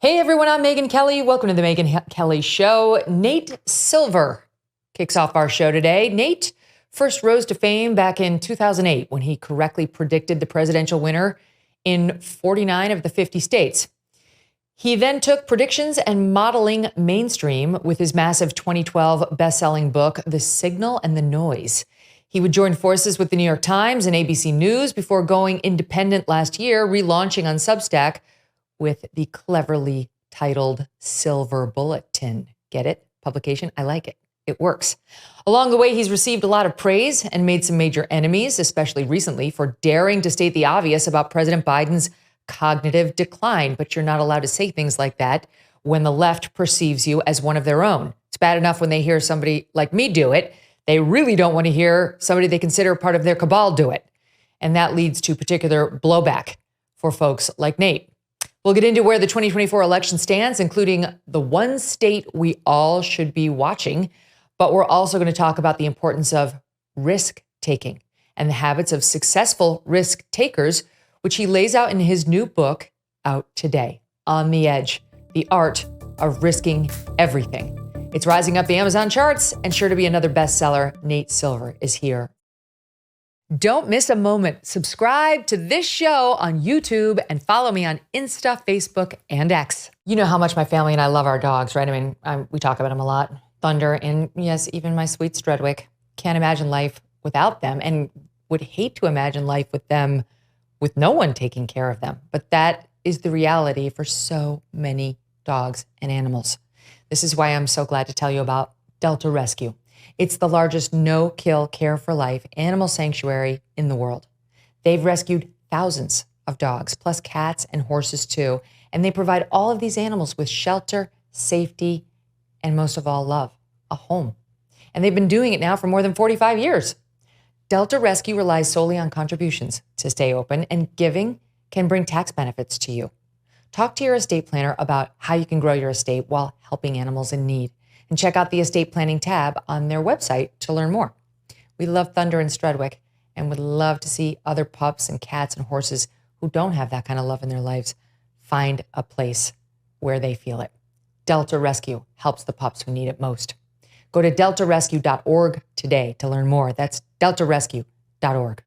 Hey everyone, I'm Megyn Kelly. Welcome to the Megyn Kelly Show. Nate Silver kicks off our show today. Nate first rose to fame back in 2008 when he correctly predicted the presidential winner in 49 of the 50 states. He then took predictions and modeling mainstream with his massive 2012 best-selling book, The Signal and the Noise. He would join forces with the New York Times and ABC News before going independent last year, relaunching on Substack with the cleverly titled Silver Bulletin. Get it? Publication? I like it. It works. Along the way, he's received a lot of praise and made some major enemies, especially recently, for daring to state the obvious about President Biden's cognitive decline. But you're not allowed to say things like that when the left perceives you as one of their own. It's bad enough when they hear somebody like me do it. They really don't want to hear somebody they consider part of their cabal do it. And that leads to particular blowback for folks like Nate. We'll get into where the 2024 election stands, including the one state we all should be watching. But we're also going to talk about the importance of risk taking and the habits of successful risk takers, which he lays out in his new book out today, On the Edge, The Art of Risking Everything. It's rising up the Amazon charts and sure to be another bestseller. Nate Silver is here. Don't miss a moment. Subscribe to this show on YouTube and follow me on Insta, Facebook, and X. You know how much my family and I love our dogs, right? I mean, we talk about them a lot. Thunder and, yes, even my sweet Strudwick. Can't imagine life without them and would hate to imagine life with them with no one taking care of them. But that is the reality for so many dogs and animals. This is why I'm so glad to tell you about Delta Rescue. It's the largest no-kill care for life animal sanctuary in the world. They've rescued thousands of dogs, plus cats and horses too. And they provide all of these animals with shelter, safety, and most of all, love, a home. And they've been doing it now for more than 45 years. Delta Rescue relies solely on contributions to stay open, and giving can bring tax benefits to you. Talk to your estate planner about how you can grow your estate while helping animals in need. And check out the estate planning tab on their website to learn more. We love Thunder and Strudwick and would love to see other pups and cats and horses who don't have that kind of love in their lives find a place where they feel it. Delta Rescue helps the pups who need it most. Go to deltarescue.org today to learn more. That's deltarescue.org.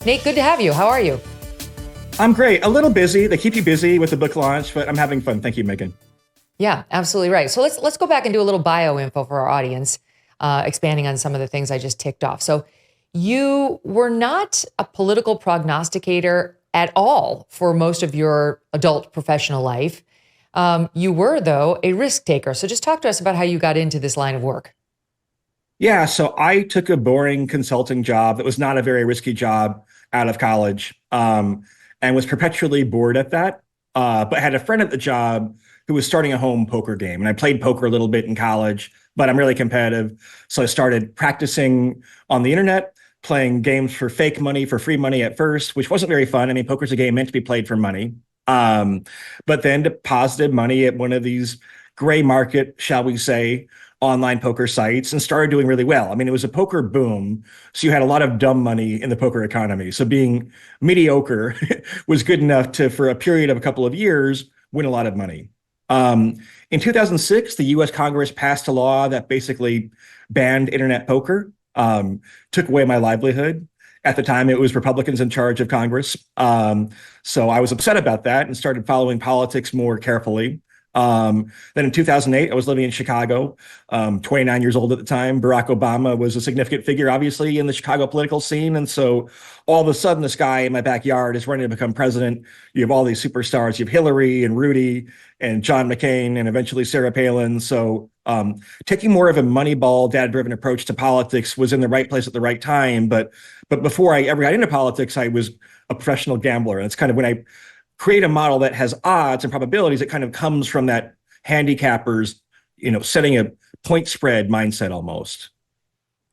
Nate, good to have you. How are you? I'm great. A little busy. They keep you busy with the book launch, but I'm having fun. Thank you, Megyn. Yeah, absolutely right. So let's go back and do a little bio info for our audience, expanding on some of the things I just ticked off. So you were not a political prognosticator at all for most of your adult professional life. You were, though, a risk taker. So just talk to us about how you got into this line of work. Yeah, so I took a boring consulting job that was not a very risky job out of college, and was perpetually bored at that, but had a friend at the job who was starting a home poker game. And I played poker a little bit in college, but I'm really competitive. So I started practicing on the internet, playing games for fake money, for free money at first, which wasn't very fun. I mean, poker's a game meant to be played for money. But then deposited money at one of these gray market, shall we say, online poker sites and started doing really well. I mean, it was a poker boom. So you had a lot of dumb money in the poker economy. So being mediocre was good enough to, for a period of a couple of years, win a lot of money. In 2006, the US Congress passed a law that basically banned internet poker, took away my livelihood. At the time, it was Republicans in charge of Congress. So I was upset about that and started following politics more carefully. Then in 2008, I was living in Chicago, 29 years old at the time. Barack Obama was a significant figure, obviously, in the Chicago political scene. And so all of a sudden, this guy in my backyard is running to become president. You have all these superstars. You have Hillary and Rudy and John McCain and eventually Sarah Palin. So taking more of a Moneyball, data-driven approach to politics was in the right place at the right time. But before I ever got into politics, I was a professional gambler. And it's kind of when I create a model that has odds and probabilities, it kind of comes from that handicappers, setting a point spread mindset almost.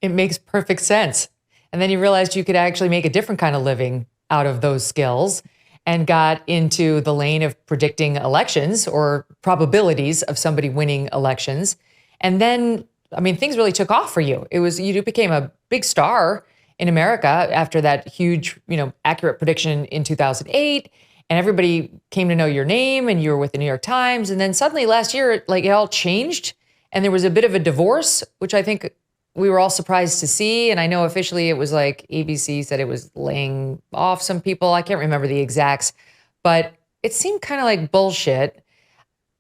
It makes perfect sense. And then you realized you could actually make a different kind of living out of those skills and got into the lane of predicting elections or probabilities of somebody winning elections. And then, I mean, things really took off for you. You became a big star in America after that huge, accurate prediction in 2008. and everybody came to know your name and you were with the New York Times. And then suddenly last year, it all changed and there was a bit of a divorce, which I think we were all surprised to see. And I know officially it was like ABC said it was laying off some people. I can't remember the exacts, but it seemed kind of like bullshit.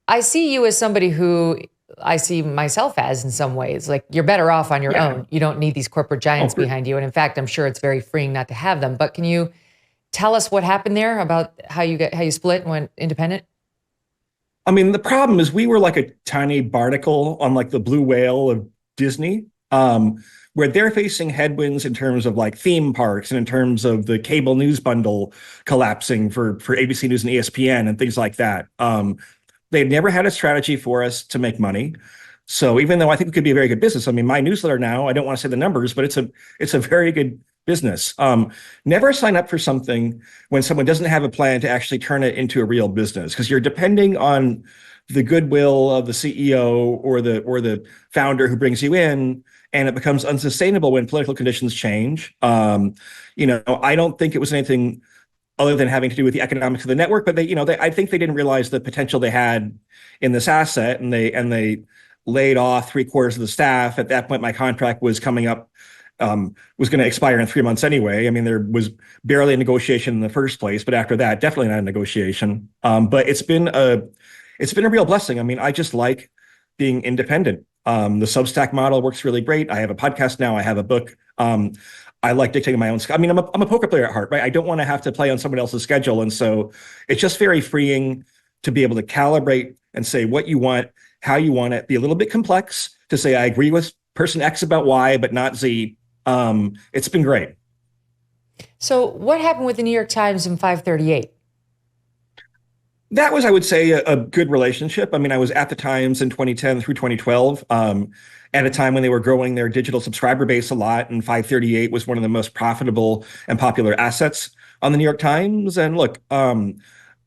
I see you as somebody who I see myself as in some ways, like you're better off on your own. You don't need these corporate giants behind you. And in fact, I'm sure it's very freeing not to have them. But can you tell us what happened there about how you split and went independent? I mean, the problem is we were like a tiny barnacle on like the blue whale of Disney, where they're facing headwinds in terms of like theme parks and in terms of the cable news bundle collapsing for ABC News and ESPN and things like that. They've never had a strategy for us to make money. So even though I think it could be a very good business, I mean, my newsletter now, I don't want to say the numbers, but it's a very good business. Never sign up for something when someone doesn't have a plan to actually turn it into a real business, because you're depending on the goodwill of the CEO or the founder who brings you in, and it becomes unsustainable when political conditions change. I don't think it was anything other than having to do with the economics of the network, but I think they didn't realize the potential they had in this asset, and they laid off 3/4 of the staff. At that point, my contract was coming up, was going to expire in 3 months anyway. I mean, there was barely a negotiation in the first place, but after that, definitely not a negotiation. But it's been a real blessing. I mean, I just like being independent. The Substack model works really great. I have a podcast now. I have a book. I like dictating my own. I mean, I'm a poker player at heart, right? I don't want to have to play on someone else's schedule. And so it's just very freeing to be able to calibrate and say what you want, how you want it, be a little bit complex to say, I agree with person X about Y, but not Z. It's been great. So what happened with the New York Times and 538? That was, I would say, a good relationship. I mean, I was at the Times in 2010 through 2012, at a time when they were growing their digital subscriber base a lot, and 538 was one of the most profitable and popular assets on the New York Times. And look,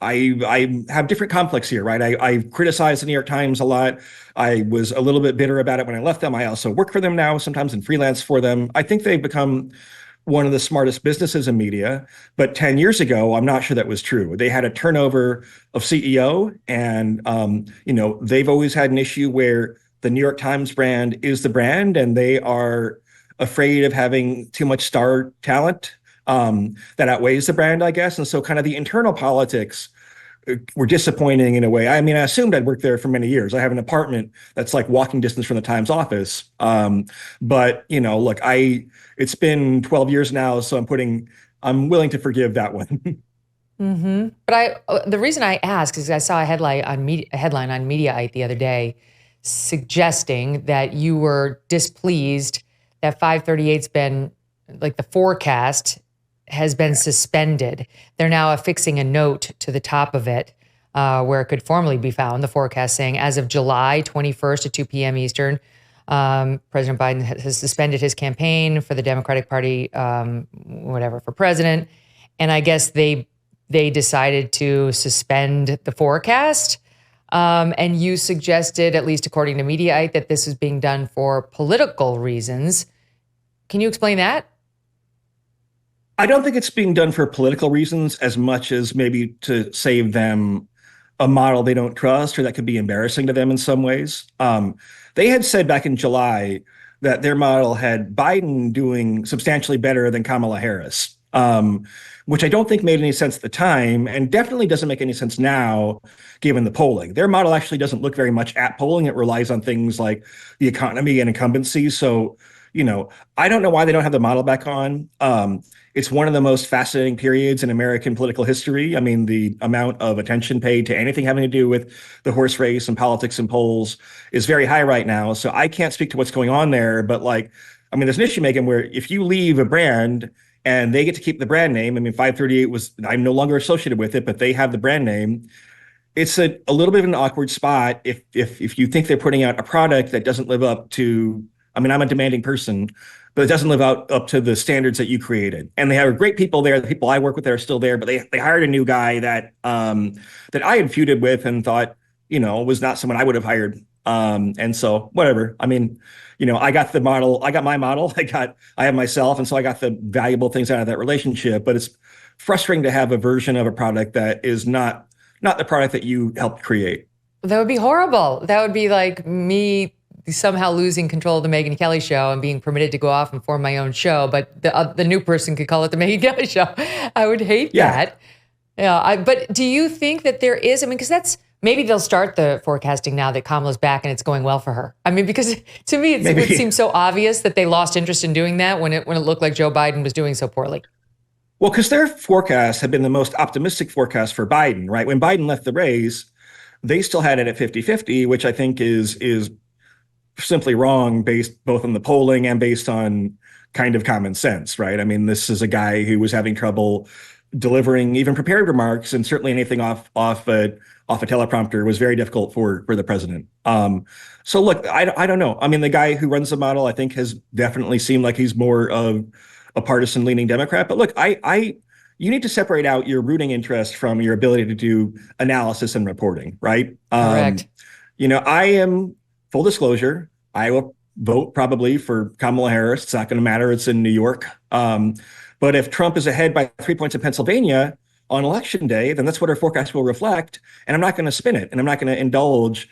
I have different conflicts here, right? I criticize the New York Times a lot. I was a little bit bitter about it when I left them. I also work for them now, sometimes in freelance for them. I think they've become one of the smartest businesses in media. But 10 years ago, I'm not sure that was true. They had a turnover of CEO, and they've always had an issue where the New York Times brand is the brand, and they are afraid of having too much star talent that outweighs the brand, I guess. And so kind of the internal politics were disappointing in a way. I mean, I assumed I'd worked there for many years. I have an apartment that's like walking distance from the Times office. But look, it's been 12 years now, so I'm willing to forgive that one. Mm-hmm. But the reason I ask is I saw a headline on Mediaite the other day suggesting that you were displeased that 538's been, like, the forecast has been suspended. They're now affixing a note to the top of it where it could formally be found, the forecast saying, as of July 21st at 2 p.m. Eastern, President Biden has suspended his campaign for the Democratic Party, for president. And I guess they decided to suspend the forecast. And you suggested, at least according to Mediaite, that this is being done for political reasons. Can you explain that? I don't think it's being done for political reasons as much as maybe to save them a model they don't trust, or that could be embarrassing to them in some ways. They had said back in July that their model had Biden doing substantially better than Kamala Harris, which I don't think made any sense at the time, and definitely doesn't make any sense now, given the polling. Their model actually doesn't look very much at polling. It relies on things like the economy and incumbency. So, I don't know why they don't have the model back on. It's one of the most fascinating periods in American political history. I mean, the amount of attention paid to anything having to do with the horse race and politics and polls is very high right now. So I can't speak to what's going on there. But there's an issue, Megyn, where if you leave a brand and they get to keep the brand name, I mean, 538 I'm no longer associated with it, but they have the brand name. It's a little bit of an awkward spot if you think they're putting out a product that doesn't live up to, I mean, I'm a demanding person, but it doesn't live up to the standards that you created. And they have great people there. The people I work with there are still there, but they hired a new guy that I had feuded with and thought, was not someone I would have hired. And so whatever. I mean, I got the model, I got my model, I have myself. And so I got the valuable things out of that relationship, but it's frustrating to have a version of a product that is not the product that you helped create. That would be horrible. That would be like me somehow losing control of the Megyn Kelly show and being permitted to go off and form my own show, but the new person could call it the Megyn Kelly show. I would hate that. Yeah. But do you think that there is, because maybe they'll start the forecasting now that Kamala's back and it's going well for her. Because to me, it would seem so obvious that they lost interest in doing that when it looked like Joe Biden was doing so poorly. Well, because their forecasts have been the most optimistic forecast for Biden, right? When Biden left the race, they still had it at 50-50, which I think is simply wrong based both on the polling and based on kind of common sense, right? This is a guy who was having trouble delivering even prepared remarks, and certainly anything off a teleprompter was very difficult for the president. So look, I don't know. The guy who runs the model, I think, has definitely seemed like he's more of a partisan leaning Democrat. But look, you need to separate out your rooting interest from your ability to do analysis and reporting, right? Correct. I am, full disclosure, I will vote probably for Kamala Harris. It's not going to matter. It's in New York. But if Trump is ahead by 3 points in Pennsylvania on election day, then that's what our forecast will reflect. And I'm not going to spin it. And I'm not going to indulge,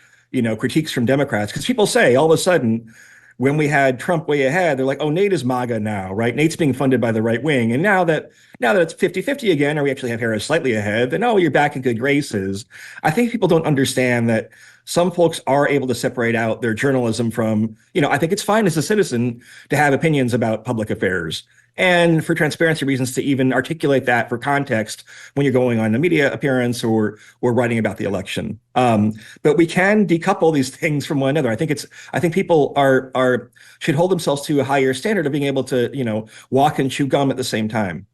critiques from Democrats. Because people say all of a sudden, when we had Trump way ahead, they're like, oh, Nate is MAGA now, right? Nate's being funded by the right wing. And now that it's 50-50 again, or we actually have Harris slightly ahead, then, oh, you're back in good graces. I think people don't understand that some folks are able to separate out their journalism from, I think it's fine as a citizen to have opinions about public affairs. And for transparency reasons, to even articulate that for context when you're going on a media appearance or writing about the election. But we can decouple these things from one another. I think people should hold themselves to a higher standard of being able to, walk and chew gum at the same time.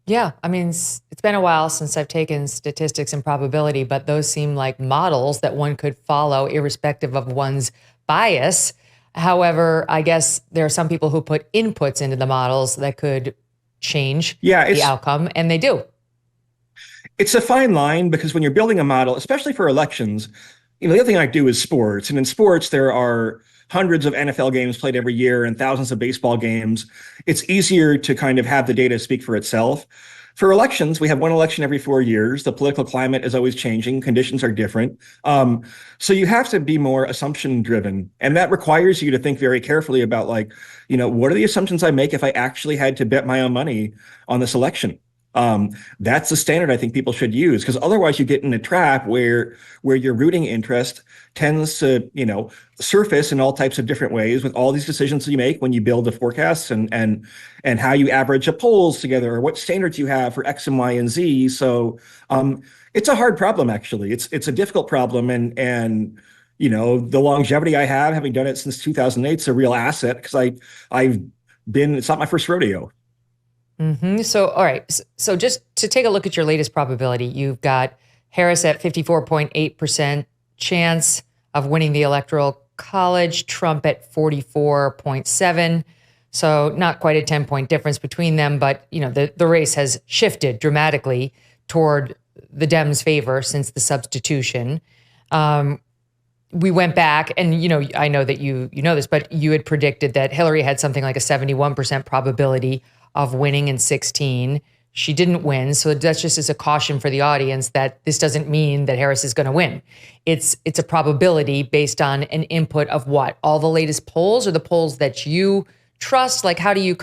Yeah, it's been a while since I've taken statistics and probability, but those seem like models that one could follow irrespective of one's bias. However, I guess there are some people who put inputs into the models that could change the outcome, and they do. It's a fine line because when you're building a model, especially for elections, the other thing I do is sports. And in sports, there are hundreds of NFL games played every year and thousands of baseball games. It's easier to kind of have the data speak for itself. For elections, we have one election every 4 years. The political climate is always changing. Conditions are different. So you have to be more assumption driven. And that requires you to think very carefully about what are the assumptions I make if I actually had to bet my own money on this election? That's the standard I think people should use, because otherwise you get in a trap where your rooting interest tends to, surface in all types of different ways with all these decisions you make when you build the forecasts and how you average the polls together or what standards you have for X and Y and Z. So it's a hard problem, actually. It's a difficult problem. And the longevity I have, having done it since 2008, is a real asset because it's not my first rodeo. Mm-hmm. So, all right. So just to take a look at your latest probability, you've got Harris at 54.8% chance of winning the Electoral College, Trump at 44.7%. So not quite a 10-point difference between them, but the race has shifted dramatically toward the Dems' favor since the substitution. We went back and, I know that you know this, but you had predicted that Hillary had something like a 71% probability of winning in 2016. She didn't win. So that's just as a caution for the audience that this doesn't mean that Harris is going to win. It's a probability based on an input of what? All the latest polls or the polls that you trust? Like, how do you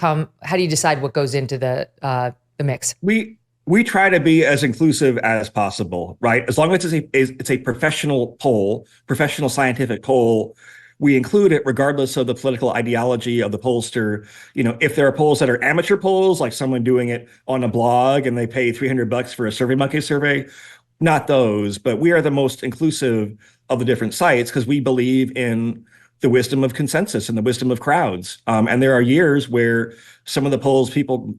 decide what goes into the mix? We try to be as inclusive as possible, right? As long as it's a professional poll, professional scientific poll, we include it regardless of the political ideology of the pollster. If there are polls that are amateur polls, like someone doing it on a blog and they pay $300 for a SurveyMonkey survey, not those, but we are the most inclusive of the different sites because we believe in the wisdom of consensus and the wisdom of crowds. And there are years where some of the polls people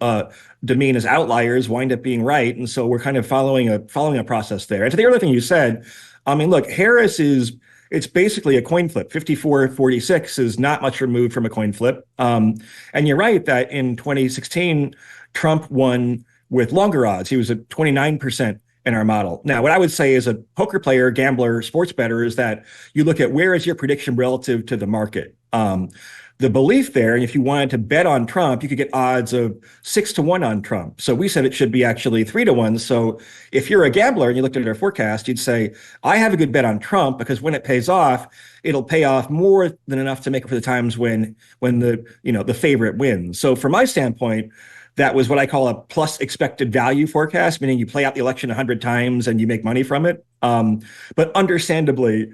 demean as outliers wind up being right. And so we're kind of following a process there. And to the other thing you said, look, Harris it's basically a coin flip. 54-46 is not much removed from a coin flip. And you're right that in 2016, Trump won with longer odds. He was at 29% in our model. Now, what I would say as a poker player, gambler, sports bettor is that you look at where is your prediction relative to the market. The the belief there, and if you wanted to bet on Trump, you could get odds of 6-1 on Trump. So we said it should be actually 3-1. So if you're a gambler and you looked at our forecast, you'd say, I have a good bet on Trump because when it pays off, it'll pay off more than enough to make up for the times when the favorite wins. So from my standpoint, that was what I call a plus expected value forecast, meaning you play out the election 100 times and you make money from it. But understandably,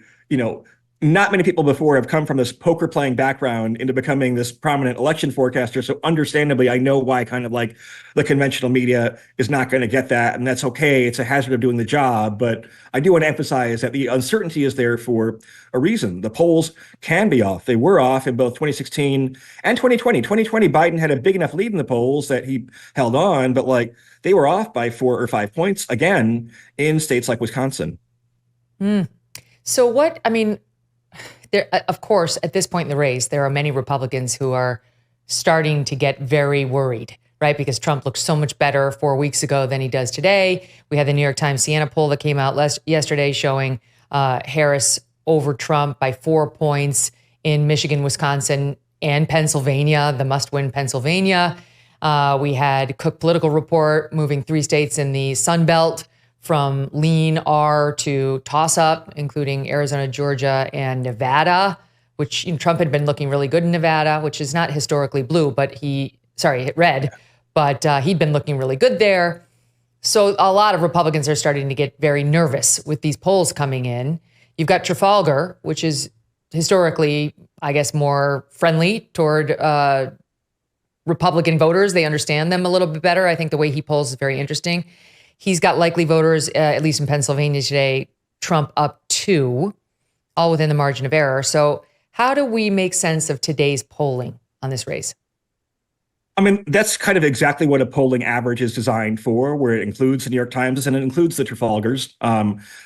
not many people before have come from this poker playing background into becoming this prominent election forecaster. So understandably, I know why kind of like the conventional media is not going to get that. And that's okay. It's a hazard of doing the job. But I do want to emphasize that the uncertainty is there for a reason. The polls can be off. They were off in both 2016 and 2020. 2020, Biden had a big enough lead in the polls that he held on, but they were off by 4 or 5 points again in states like Wisconsin. So there, of course, at this point in the race, there are many Republicans who are starting to get very worried, right? Because Trump looks so much better 4 weeks ago than he does today. We had the New York Times Siena poll that came out yesterday showing Harris over Trump by 4 points in Michigan, Wisconsin, and Pennsylvania, the must-win Pennsylvania. We had Cook Political Report moving 3 states in the Sun Belt from lean R to toss-up, including Arizona, Georgia, and Nevada, which Trump had been looking really good in Nevada, which is not historically blue, but red, but he'd been looking really good there. So a lot of Republicans are starting to get very nervous with these polls coming in. You've got Trafalgar, which is historically, I guess, more friendly toward Republican voters. They understand them a little bit better. I think the way he polls is very interesting. He's got likely voters, at least in Pennsylvania today, Trump up 2, all within the margin of error. So how do we make sense of today's polling on this race? I mean, that's kind of exactly what a polling average is designed for, where it includes the New York Times and it includes the Trafalgars.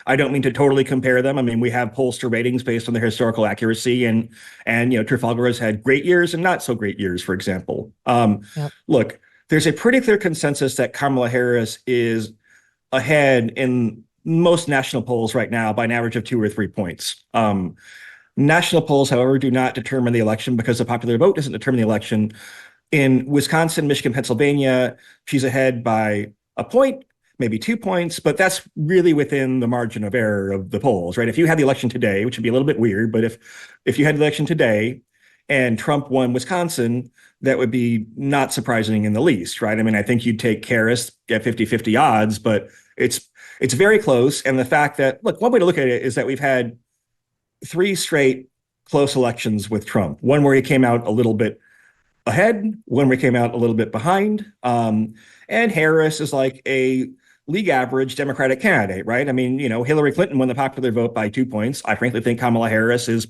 I don't mean to totally compare them. I mean, we have pollster ratings based on their historical accuracy, and Trafalgar has had great years and not so great years, for example. Look, there's a pretty clear consensus that Kamala Harris is ahead in most national polls right now by an average of 2 or 3 points. National polls, however, do not determine the election because the popular vote doesn't determine the election. In Wisconsin, Michigan, Pennsylvania, she's ahead by a point, maybe 2 points, but that's really within the margin of error of the polls, right? If you had the election today, which would be a little bit weird, but if you had the election today and Trump won Wisconsin, that would be not surprising in the least, right? I mean, I think you'd take Harris at 50-50 odds, but it's very close. And the fact that, look, one way to look at it is that we've had 3 straight close elections with Trump. One where he came out a little bit ahead, one where he came out a little bit behind. And Harris is like a league average Democratic candidate, right? I mean, Hillary Clinton won the popular vote by 2 points. I frankly think Kamala Harris is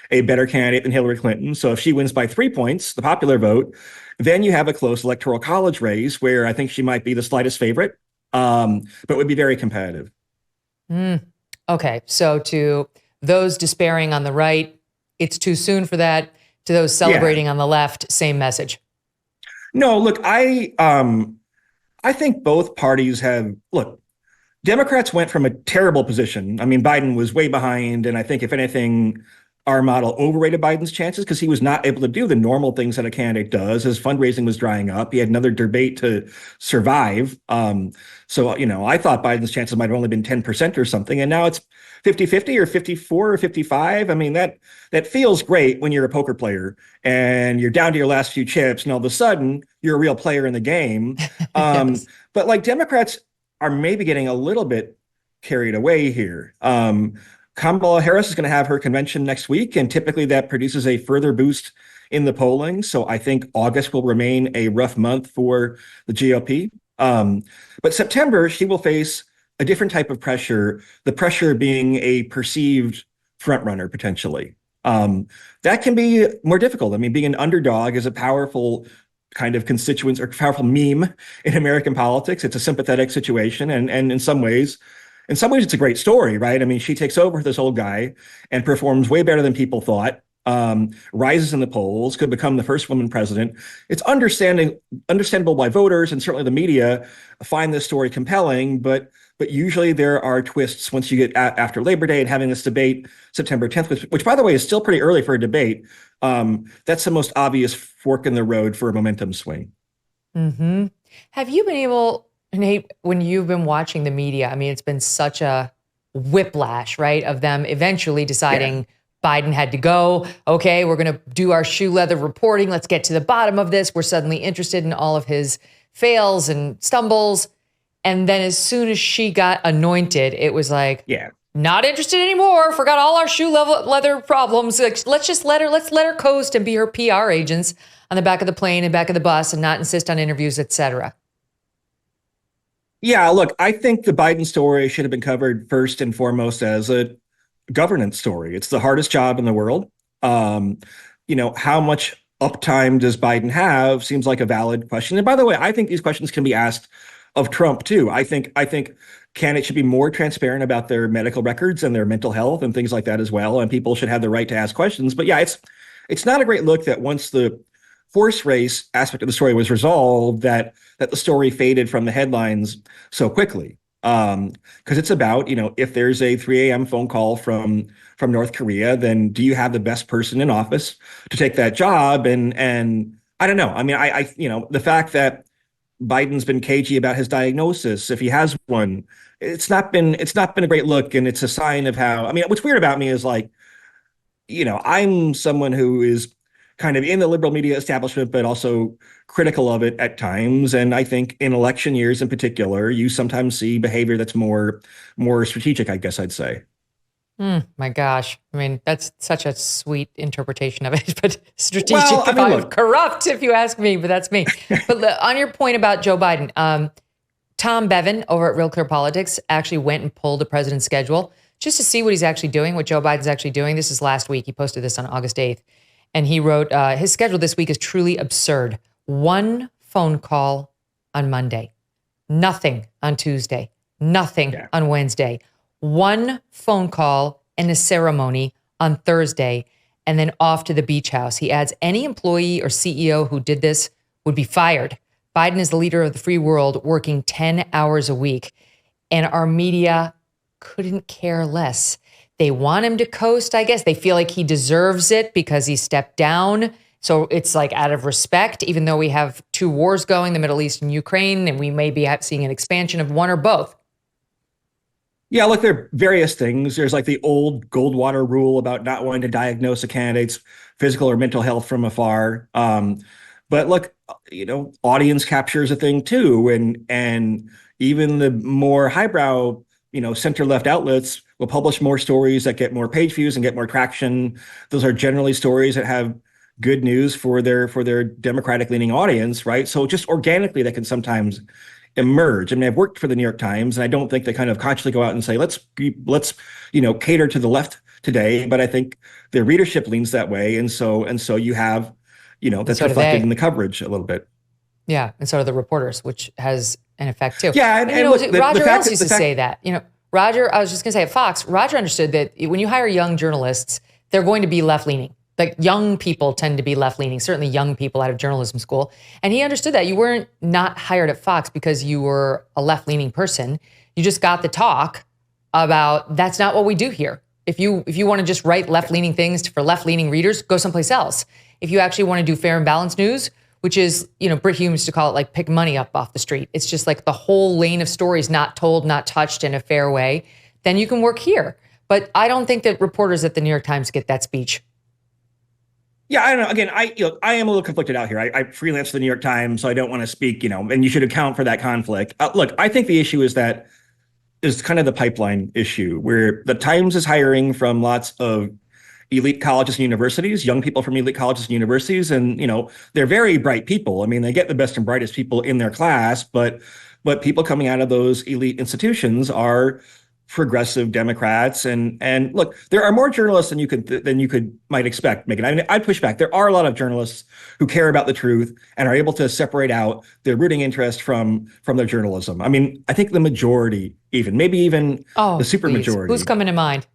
a better candidate than Hillary Clinton. So if she wins by 3 points, the popular vote, then you have a close electoral college race where I think she might be the slightest favorite, but would be very competitive. Okay. So to those despairing on the right, it's too soon for that. To those celebrating on the left, same message. No, look, I think both parties Democrats went from a terrible position. I mean, Biden was way behind, and I think if anything, our model overrated Biden's chances because he was not able to do the normal things that a candidate does. His fundraising was drying up. He had another debate to survive. So I thought Biden's chances might have only been 10% or something, and now it's 50-50 or 54 or 55. I mean, that feels great when you're a poker player and you're down to your last few chips, and all of a sudden you're a real player in the game. Yes. But Democrats are maybe getting a little bit carried away here. Kamala Harris is going to have her convention next week, and typically that produces a further boost in the polling. So I think August will remain a rough month for the GOP. But September, she will face a different type of pressure, the pressure being a perceived frontrunner potentially. That can be more difficult. I mean, being an underdog is a powerful kind of constituents or powerful meme in American politics. It's a sympathetic situation. And in some ways, it's a great story, right? I mean, she takes over this old guy and performs way better than people thought. rises in the polls, could become the first woman president. It's understandable why voters and certainly the media find this story compelling, but usually there are twists once you get after Labor Day and having this debate September 10th, which by the way is still pretty early for a debate. That's the most obvious fork in the road for a momentum swing. Mm-hmm. Have you been able, Nate, when you've been watching the media, I mean, it's been such a whiplash, right, of them eventually deciding Biden had to go. Okay, we're going to do our shoe leather reporting. Let's get to the bottom of this. We're suddenly interested in all of his fails and stumbles. And then as soon as she got anointed, it was like, not interested anymore. Forgot all our shoe leather problems. Like, let's let her coast and be her PR agents on the back of the plane and back of the bus and not insist on interviews, et cetera. Yeah, look, I think the Biden story should have been covered first and foremost as a governance story. It's the hardest job in the world. How much uptime does Biden have seems like a valid question. And by the way, I think these questions can be asked of Trump too. I think candidates should be more transparent about their medical records and their mental health and things like that as well. And people should have the right to ask questions. But yeah, it's not a great look that once the horse race aspect of the story was resolved, that the story faded from the headlines so quickly. Because it's about, if there's a 3 a.m. phone call from North Korea, then do you have the best person in office to take that job? And I don't know. I mean, the fact that Biden's been cagey about his diagnosis, if he has one, it's not been a great look, and it's a sign of how. I mean, what's weird about me is like, I'm someone who is kind of in the liberal media establishment, but also critical of it at times. And I think in election years in particular, you sometimes see behavior that's more strategic, I guess I'd say. My gosh. I mean, that's such a sweet interpretation of it, but strategic, corrupt, if you ask me, but that's me. But on your point about Joe Biden, Tom Bevan over at Real Clear Politics actually went and pulled the president's schedule just to see what he's actually doing, what Joe Biden's actually doing. This is last week. He posted this on August 8th. And he wrote, his schedule this week is truly absurd. One phone call on Monday, nothing on Tuesday, nothing on Wednesday, one phone call and a ceremony on Thursday, and then off to the beach house. He adds, any employee or CEO who did this would be fired. Biden is the leader of the free world, working 10 hours a week, and our media couldn't care less. They want him to coast, I guess. They feel like he deserves it because he stepped down. So it's like out of respect, even though we have two wars going, the Middle East and Ukraine, and we may be seeing an expansion of one or both. Yeah, look, there are various things. There's like the old Goldwater rule about not wanting to diagnose a candidate's physical or mental health from afar. But look, audience capture is a thing too. And even the more highbrow, center-left outlets will publish more stories that get more page views and get more traction. Those are generally stories that have good news for their Democratic-leaning audience, right? So just organically, that can sometimes emerge. I mean, I've worked for the New York Times, and I don't think they kind of consciously go out and say, let's cater to the left today. But I think their readership leans that way, and so you have, that's reflected in the coverage a little bit. Yeah, and so do the reporters, which has an effect too. Yeah, and look, Roger Ailes used to say that. Roger, I was just going to say at Fox, Roger understood that when you hire young journalists, they're going to be left-leaning. Like young people tend to be left-leaning, certainly young people out of journalism school. And he understood that. You weren't not hired at Fox because you were a left-leaning person. You just got the talk about that's not what we do here. If you want to just write left-leaning things for left-leaning readers, go someplace else. If you actually want to do fair and balanced news, which is, Brit Hume used to call it like pick money up off the street. It's just like the whole lane of stories not told, not touched in a fair way. Then you can work here. But I don't think that reporters at the New York Times get that speech. Yeah, I don't know. Again, I am a little conflicted out here. I freelance for the New York Times, so I don't want to speak, and you should account for that conflict. Look, I think the issue is kind of the pipeline issue where the Times is hiring from lots of elite colleges and universities, young people from elite colleges and universities. And, they're very bright people. I mean, they get the best and brightest people in their class, but people coming out of those elite institutions are progressive Democrats. And look, there are more journalists than you might expect, Megyn. I mean, I'd push back. There are a lot of journalists who care about the truth and are able to separate out their rooting interest from their journalism. I mean, I think the majority, maybe even the super majority. Who's coming to mind?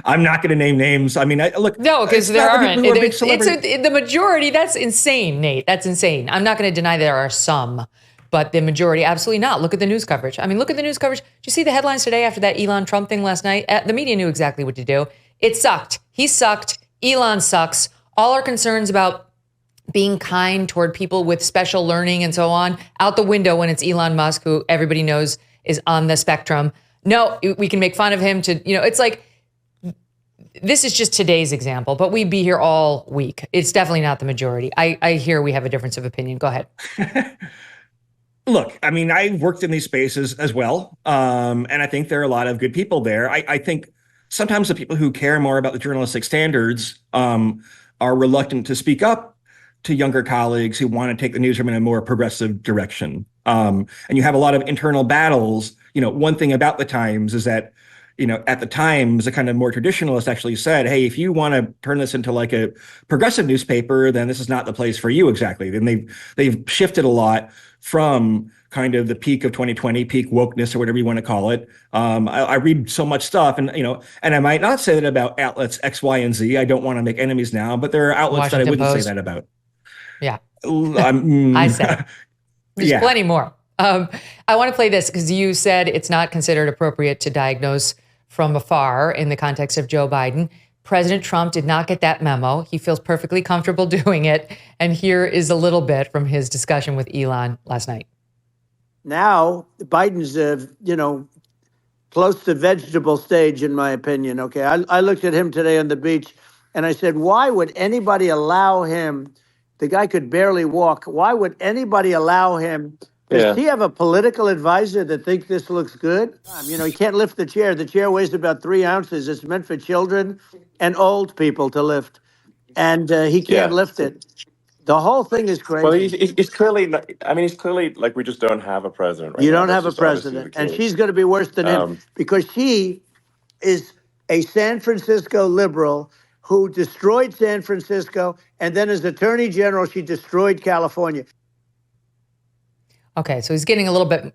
I'm not going to name names. I mean, look, No, because there aren't. It's the majority. That's insane, Nate. That's insane. I'm not going to deny there are some, but the majority, absolutely not. Look at the news coverage. I mean, look at the news coverage. Did you see the headlines today after that Elon Trump thing last night? The media knew exactly what to do. It sucked. He sucked. Elon sucks. All our concerns about being kind toward people with special learning and so on out the window when it's Elon Musk, who everybody knows is on the spectrum. No, we can make fun of him it's like, this is just today's example, but we'd be here all week. It's definitely not the majority. I hear we have a difference of opinion. Go ahead. Look, I mean, I worked in these spaces as well. And I think there are a lot of good people there. I think sometimes the people who care more about the journalistic standards are reluctant to speak up to younger colleagues who want to take the newsroom in a more progressive direction. And you have a lot of internal battles. One thing about the Times is that, at the Times, the kind of more traditionalist actually said, hey, if you want to turn this into like a progressive newspaper, then this is not the place for you exactly. Then they've shifted a lot from kind of the peak of 2020, peak wokeness or whatever you want to call it. I read so much stuff and I might not say that about outlets X, Y, and Z. I don't want to make enemies now, but there are outlets Washington that I wouldn't Post. say that about. Yeah. I said there's plenty more. I want to play this because you said it's not considered appropriate to diagnose from afar in the context of Joe Biden. President Trump did not get that memo. He feels perfectly comfortable doing it. And here is a little bit from his discussion with Elon last night. Now, Biden's, close to vegetable stage, in my opinion. Okay. I looked at him today on the beach and I said, why would anybody allow him? The guy could barely walk. Why would anybody allow him? Does he have a political advisor that thinks this looks good? He can't lift the chair. The chair weighs about 3 ounces. It's meant for children and old people to lift. And he can't lift it. The whole thing is crazy. Well, he's clearly, he's clearly like, we just don't have a president right now. You don't have a president. And she's going to be worse than him because she is a San Francisco liberal who destroyed San Francisco. And then as Attorney General, she destroyed California. Okay, so he's getting a little bit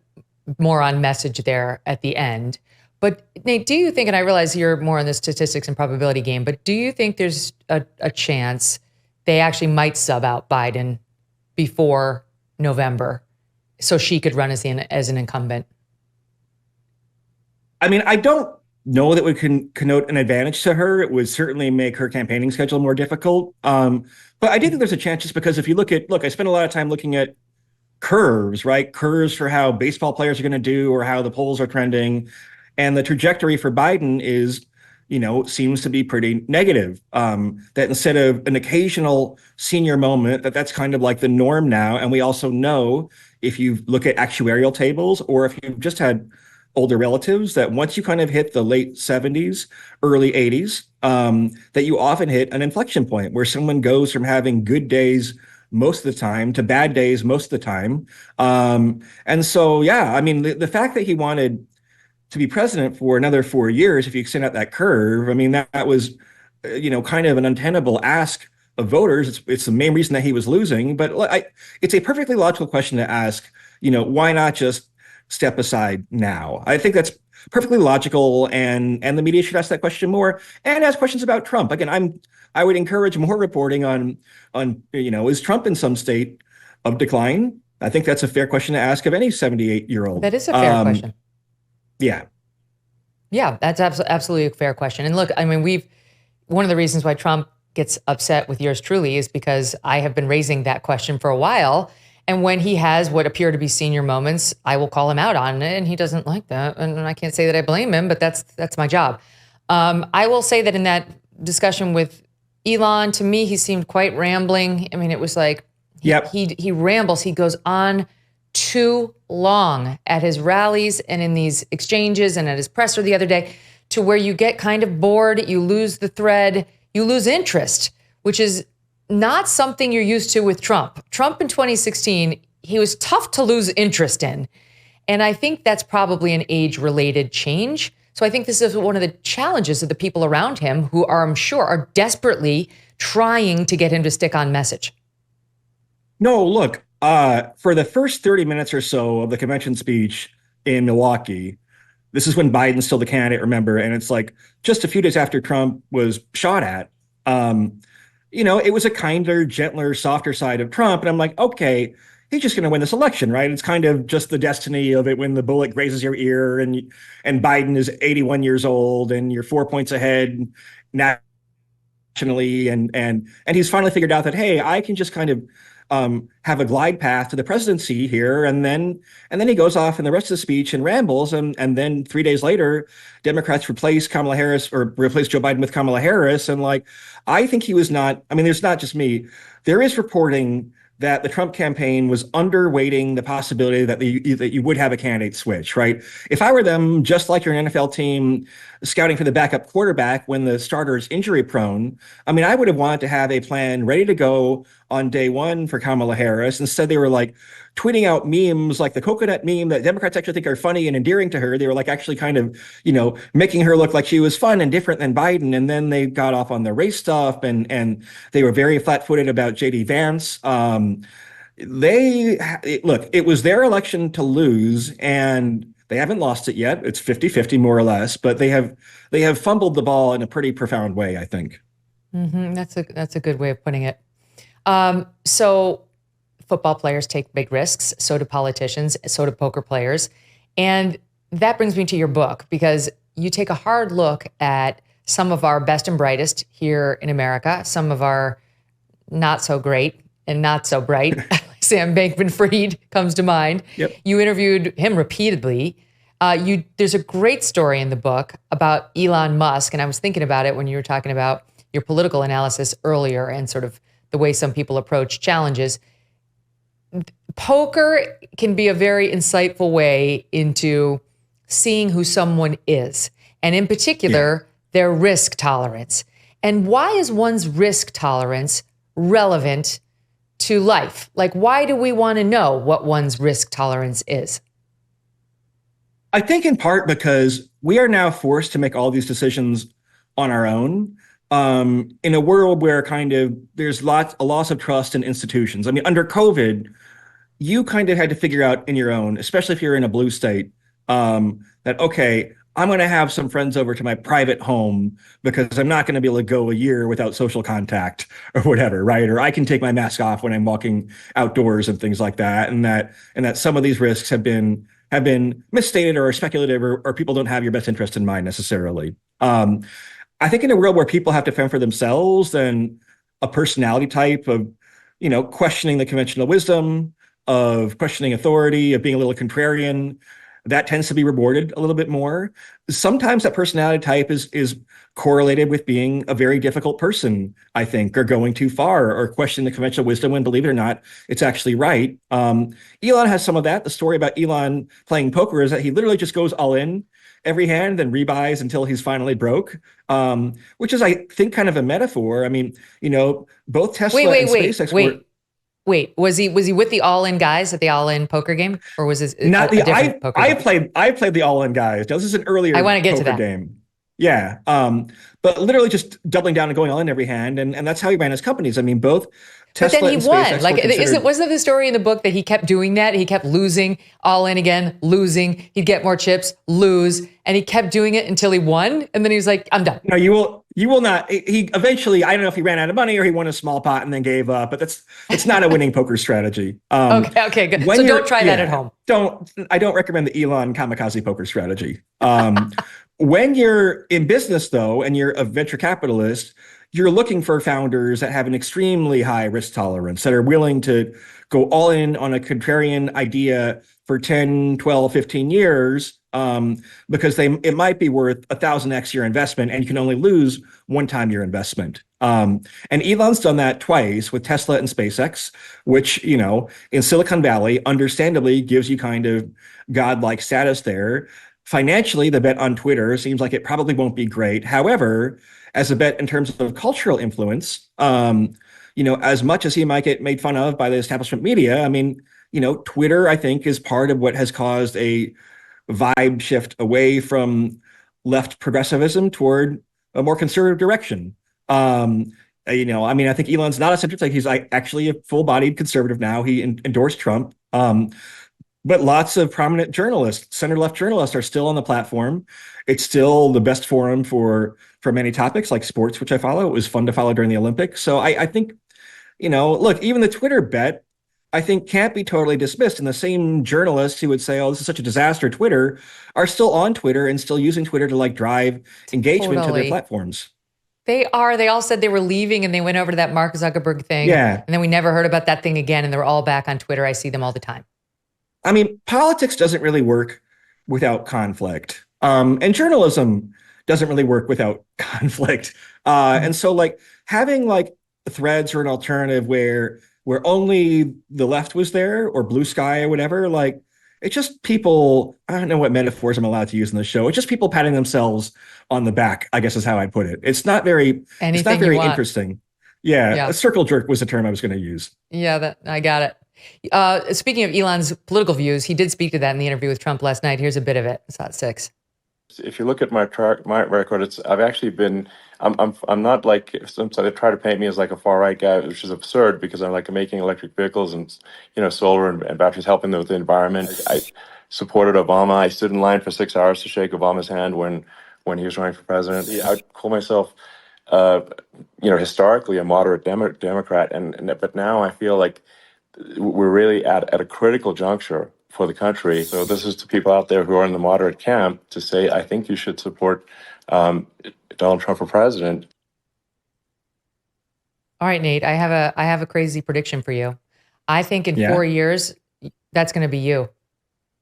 more on message there at the end. But Nate, do you think, and I realize you're more in the statistics and probability game, but do you think there's a chance they actually might sub out Biden before November so she could run as an incumbent? I mean, I don't know that we can connote an advantage to her. It would certainly make her campaigning schedule more difficult. But I do think there's a chance just because if you I spent a lot of time looking at curves, right? Curves for how baseball players are going to do or how the polls are trending. And the trajectory for Biden is, seems to be pretty negative. That instead of an occasional senior moment, that's kind of like the norm now. And we also know if you look at actuarial tables or if you've just had older relatives, that once you kind of hit the late 70s, early 80s, that you often hit an inflection point where someone goes from having good days most of the time to bad days most of the time. And so, the fact that he wanted to be president for another 4 years, if you extend out that curve, that was, kind of an untenable ask of voters. It's the main reason that he was losing. But it's a perfectly logical question to ask, why not just step aside now? I think that's perfectly logical. And the media should ask that question more and ask questions about Trump. Again, I would encourage more reporting on, is Trump in some state of decline? I think that's a fair question to ask of any 78-year-old. That is a fair question. Yeah. Yeah, that's absolutely a fair question. And look, one of the reasons why Trump gets upset with yours truly is because I have been raising that question for a while. And when he has what appear to be senior moments, I will call him out on it. And he doesn't like that. And I can't say that I blame him, but that's my job. I will say that in that discussion with Elon, to me, he seemed quite rambling. It was like, he rambles. He goes on too long at his rallies and in these exchanges and at his presser the other day to where you get kind of bored, you lose the thread, you lose interest, which is not something you're used to with Trump. Trump in 2016, he was tough to lose interest in. And I think that's probably an age-related change. So I think this is one of the challenges of the people around him who are, I'm sure, are desperately trying to get him to stick on message. No, look, for the first 30 minutes or so of the convention speech in Milwaukee, This is when Biden's still the candidate, remember? And it's like just a few days after Trump was shot at. It was a kinder, gentler, softer side of Trump. And I'm like, okay, he's just going to win this election, right? It's kind of just the destiny of it when the bullet grazes your ear and Biden is 81 years old and you're 4 points ahead nationally. And he's finally figured out that, hey, I can just kind of have a glide path to the presidency here. And then he goes off in the rest of the speech and rambles. And then 3 days later, Democrats replace Joe Biden with Kamala Harris. And I think he was not, there's not just me. There is reporting that the Trump campaign was underweighting the possibility that you would have a candidate switch, right? If I were them, just like your NFL team scouting for the backup quarterback when the starter is injury prone, I would have wanted to have a plan ready to go on day one for Kamala Harris. Instead, they were tweeting out memes like the coconut meme that Democrats actually think are funny and endearing to her. They were actually kind of, making her look like she was fun and different than Biden. And then they got off on the race stuff and they were very flat-footed about JD Vance. It was their election to lose, and they haven't lost it yet. It's 50-50 more or less, but they have fumbled the ball in a pretty profound way, I think. Mm-hmm. That's a good way of putting it. So football players take big risks. So do politicians. So do poker players. And that brings me to your book, because you take a hard look at some of our best and brightest here in America, some of our not so great and not so bright. Sam Bankman-Fried comes to mind. Yep. You interviewed him repeatedly. There's a great story in the book about Elon Musk, and I was thinking about it when you were talking about your political analysis earlier and sort of the way some people approach challenges. Poker can be a very insightful way into seeing who someone is, and in particular, their risk tolerance. And why is one's risk tolerance relevant to life? Why do we want to know what one's risk tolerance is? I think in part because we are now forced to make all these decisions on our own. In a world where there's a loss of trust in institutions. Under COVID, you kind of had to figure out in your own, especially if you're in a blue state, that, okay, I'm going to have some friends over to my private home because I'm not going to be able to go a year without social contact or whatever, right? Or I can take my mask off when I'm walking outdoors and things like that. And that some of these risks have been misstated or speculative, or people don't have your best interest in mind necessarily. I think in a world where people have to fend for themselves, then a personality type of, questioning the conventional wisdom, of questioning authority, of being a little contrarian, that tends to be rewarded a little bit more. Sometimes that personality type is correlated with being a very difficult person, I think, or going too far, or questioning the conventional wisdom when, believe it or not, it's actually right. Elon has some of that. The story about Elon playing poker is that he literally just goes all in every hand, then rebuys until he's finally broke, which is, I think, kind of a metaphor. Both Tesla and SpaceX were... Wait, was he with the all-in guys at the all-in poker game, or was this not a different poker game? I played the all-in guys. This is an earlier I want to get poker to that game. Yeah. But literally just doubling down and going all in every hand, and that's how he ran his companies. Both Tesla and SpaceX won. Wasn't the story in the book that he kept doing that? He kept losing, all in again, losing. He'd get more chips, lose, and he kept doing it until he won, and then he was like, "I'm done." No, you will not. He eventually, I don't know if he ran out of money or he won a small pot and then gave up, but it's not a winning poker strategy. Okay, good. So don't try that at home. I don't recommend the Elon kamikaze poker strategy. When you're in business, though, and you're a venture capitalist, you're looking for founders that have an extremely high risk tolerance, that are willing to go all in on a contrarian idea for 10, 12, 15 years, because it might be worth 1,000x your investment, and you can only lose one time your investment. And Elon's done that twice with Tesla and SpaceX, which, in Silicon Valley, understandably gives you kind of godlike status there. Financially, the bet on Twitter seems like it probably won't be great. However, as a bet in terms of cultural influence, as much as he might get made fun of by the establishment media, Twitter, I think, is part of what has caused a vibe shift away from left progressivism toward a more conservative direction. I think Elon's not a centrist. He's actually a full-bodied conservative now. He endorsed Trump. But lots of prominent journalists, center-left journalists, are still on the platform. It's still the best forum for many topics like sports, which I follow. It was fun to follow during the Olympics. So I think, look, even the Twitter bet, I think can't be totally dismissed. And the same journalists who would say, "Oh, this is such a disaster," Twitter, are still on Twitter and still using Twitter to like drive engagement to their platforms. They are. They all said they were leaving and they went over to that Mark Zuckerberg thing. Yeah. And then we never heard about that thing again. And they're all back on Twitter. I see them all the time. I mean, politics doesn't really work without conflict. And journalism doesn't really work without conflict. And so like having like threads or an alternative where only the left was there or blue sky or whatever, like it's just people, I don't know what metaphors I'm allowed to use in the show. It's just people patting themselves on the back, I guess is how I'd put it. It's not very interesting. Yeah. A circle jerk was the term I was going to use. Yeah, I got it. Speaking of Elon's political views, he did speak to that in the interview with Trump last night. Here's a bit of it. It's Hot 6. If you look at my record, I've actually been. I'm not like some. They try to paint me as like a far right guy, which is absurd because I'm like making electric vehicles and solar and batteries, helping with the environment. I supported Obama. I stood in line for 6 hours to shake Obama's hand when he was running for president. I call myself, historically a moderate Democrat, but now I feel like we're really at a critical juncture for the country. So this is to people out there who are in the moderate camp to say, I think you should support Donald Trump for president. All right, Nate, I have a crazy prediction for you. I think in 4 years, that's going to be you.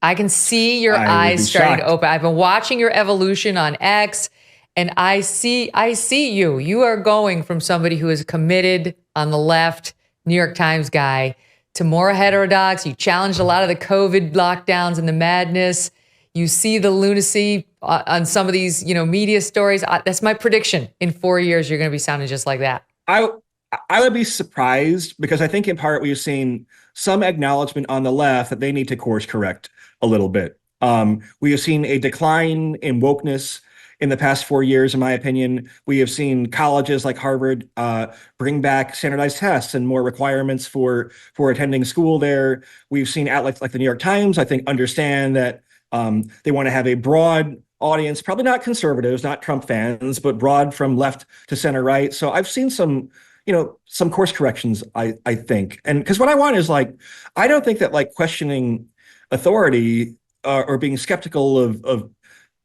I can see your eyes starting to open. I've been watching your evolution on X, and I see you. You are going from somebody who is committed on the left, New York Times guy, to more heterodox. You challenged a lot of the COVID lockdowns and the madness. You see the lunacy on some of these, media stories. That's my prediction. In 4 years, you're going to be sounding just like that. I would be surprised because I think in part we've seen some acknowledgement on the left that they need to course correct a little bit. We have seen a decline in wokeness in the past 4 years, in my opinion. We have seen colleges like Harvard bring back standardized tests and more requirements for attending school there. We've seen outlets like the New York Times, I think, understand that they want to have a broad audience, probably not conservatives, not Trump fans, but broad from left to center right. So I've seen some course corrections, I think. And because what I want is like, I don't think that like questioning authority or being skeptical of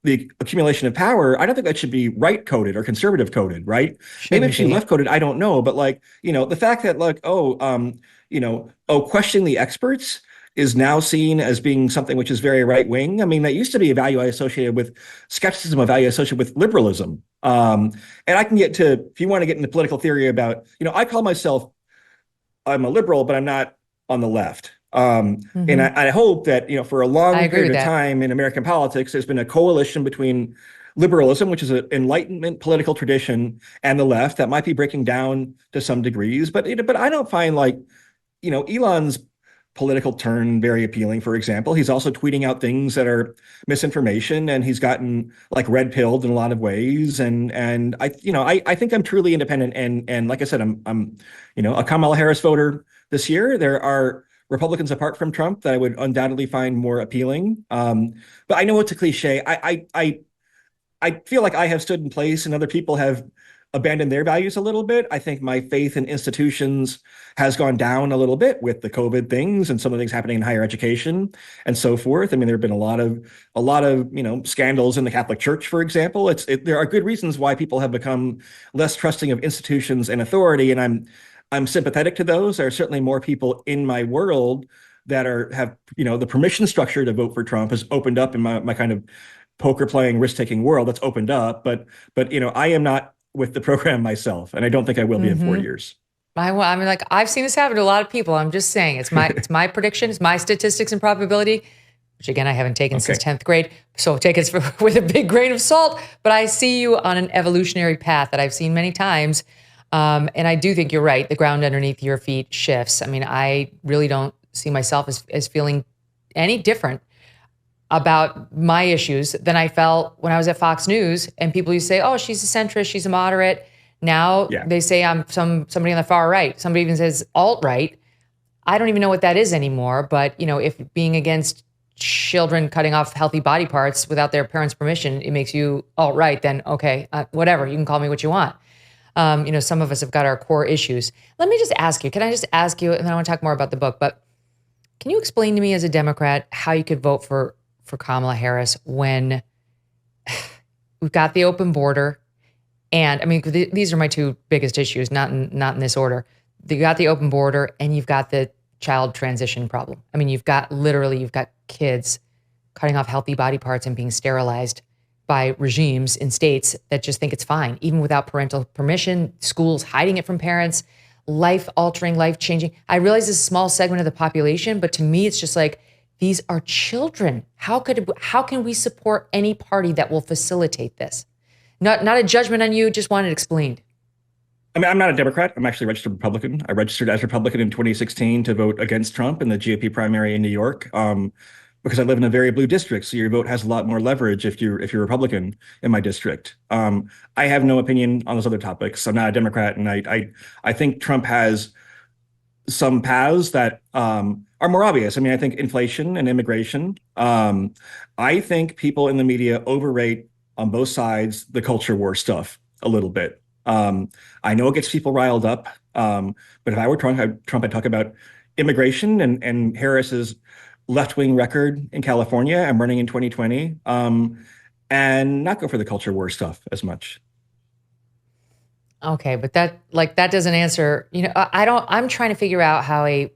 the accumulation of power, I don't think that should be right coded or conservative coded, right? Maybe it should be left coded. I don't know. But like, the fact that like, questioning the experts is now seen as being something which is very right wing. I mean, that used to be a value I associated with skepticism, a value associated with liberalism. And I can get to, if you want to get into political theory about, I call myself, I'm a liberal, but I'm not on the left. And I hope that, for a long period of time in American politics, there's been a coalition between liberalism, which is an Enlightenment political tradition, and the left that might be breaking down to some degrees. But I don't find like, Elon's political turn very appealing, for example. He's also tweeting out things that are misinformation, and he's gotten like red pilled in a lot of ways. And I think I'm truly independent. And like I said, I'm a Kamala Harris voter this year. There are Republicans apart from Trump that I would undoubtedly find more appealing. But I know it's a cliche. I feel like I have stood in place and other people have abandoned their values a little bit. I think my faith in institutions has gone down a little bit with the COVID things and some of the things happening in higher education and so forth. I mean, there have been a lot of scandals in the Catholic Church, for example. There are good reasons why people have become less trusting of institutions and authority, and I'm sympathetic to those. There are certainly more people in my world that have the permission structure to vote for Trump has opened up in my kind of poker playing, risk taking world. That's opened up, but I am not with the program myself, and I don't think I will be in 4 years. I mean, like I've seen this happen to a lot of people. I'm just saying it's my prediction, it's my statistics and probability, which again I haven't taken since 10th grade, so take it with a big grain of salt. But I see you on an evolutionary path that I've seen many times, and I do think you're right. The ground underneath your feet shifts. I mean, I really don't see myself as feeling any different about my issues than I felt when I was at Fox News, and people used to say, oh, she's a centrist, she's a moderate. Now they say I'm somebody on the far right. Somebody even says alt-right. I don't even know what that is anymore. But, if being against children cutting off healthy body parts without their parents' permission, it makes you alt-right, then okay, whatever, you can call me what you want. Some of us have got our core issues. Let me just ask you, can I just ask you, and then I want to talk more about the book, but can you explain to me as a Democrat how you could vote for Kamala Harris when we've got the open border? And I mean, these are my two biggest issues, not in this order. You got the open border and you've got the child transition problem. I mean, you've got kids cutting off healthy body parts and being sterilized by regimes in states that just think it's fine, even without parental permission, schools hiding it from parents, life-altering, life-changing. I realize it's a small segment of the population, but to me, it's just like, these are children. How can we support any party that will facilitate this? Not a judgment on you, just want it explained. I mean, I'm not a Democrat. I'm actually a registered Republican. I registered as Republican in 2016 to vote against Trump in the GOP primary in New York. Because I live in a very blue district, so your vote has a lot more leverage if you're Republican in my district. I have no opinion on those other topics. I'm not a Democrat, and I think Trump has some paths that are more obvious. I mean, I think inflation and immigration. I think people in the media overrate on both sides the culture war stuff a little bit. I know it gets people riled up, but if I were Trump, I'd talk about immigration and Harris's left-wing record in California. I'm running in 2020, and not go for the culture war stuff as much. Okay, but that doesn't answer. I'm trying to figure out how a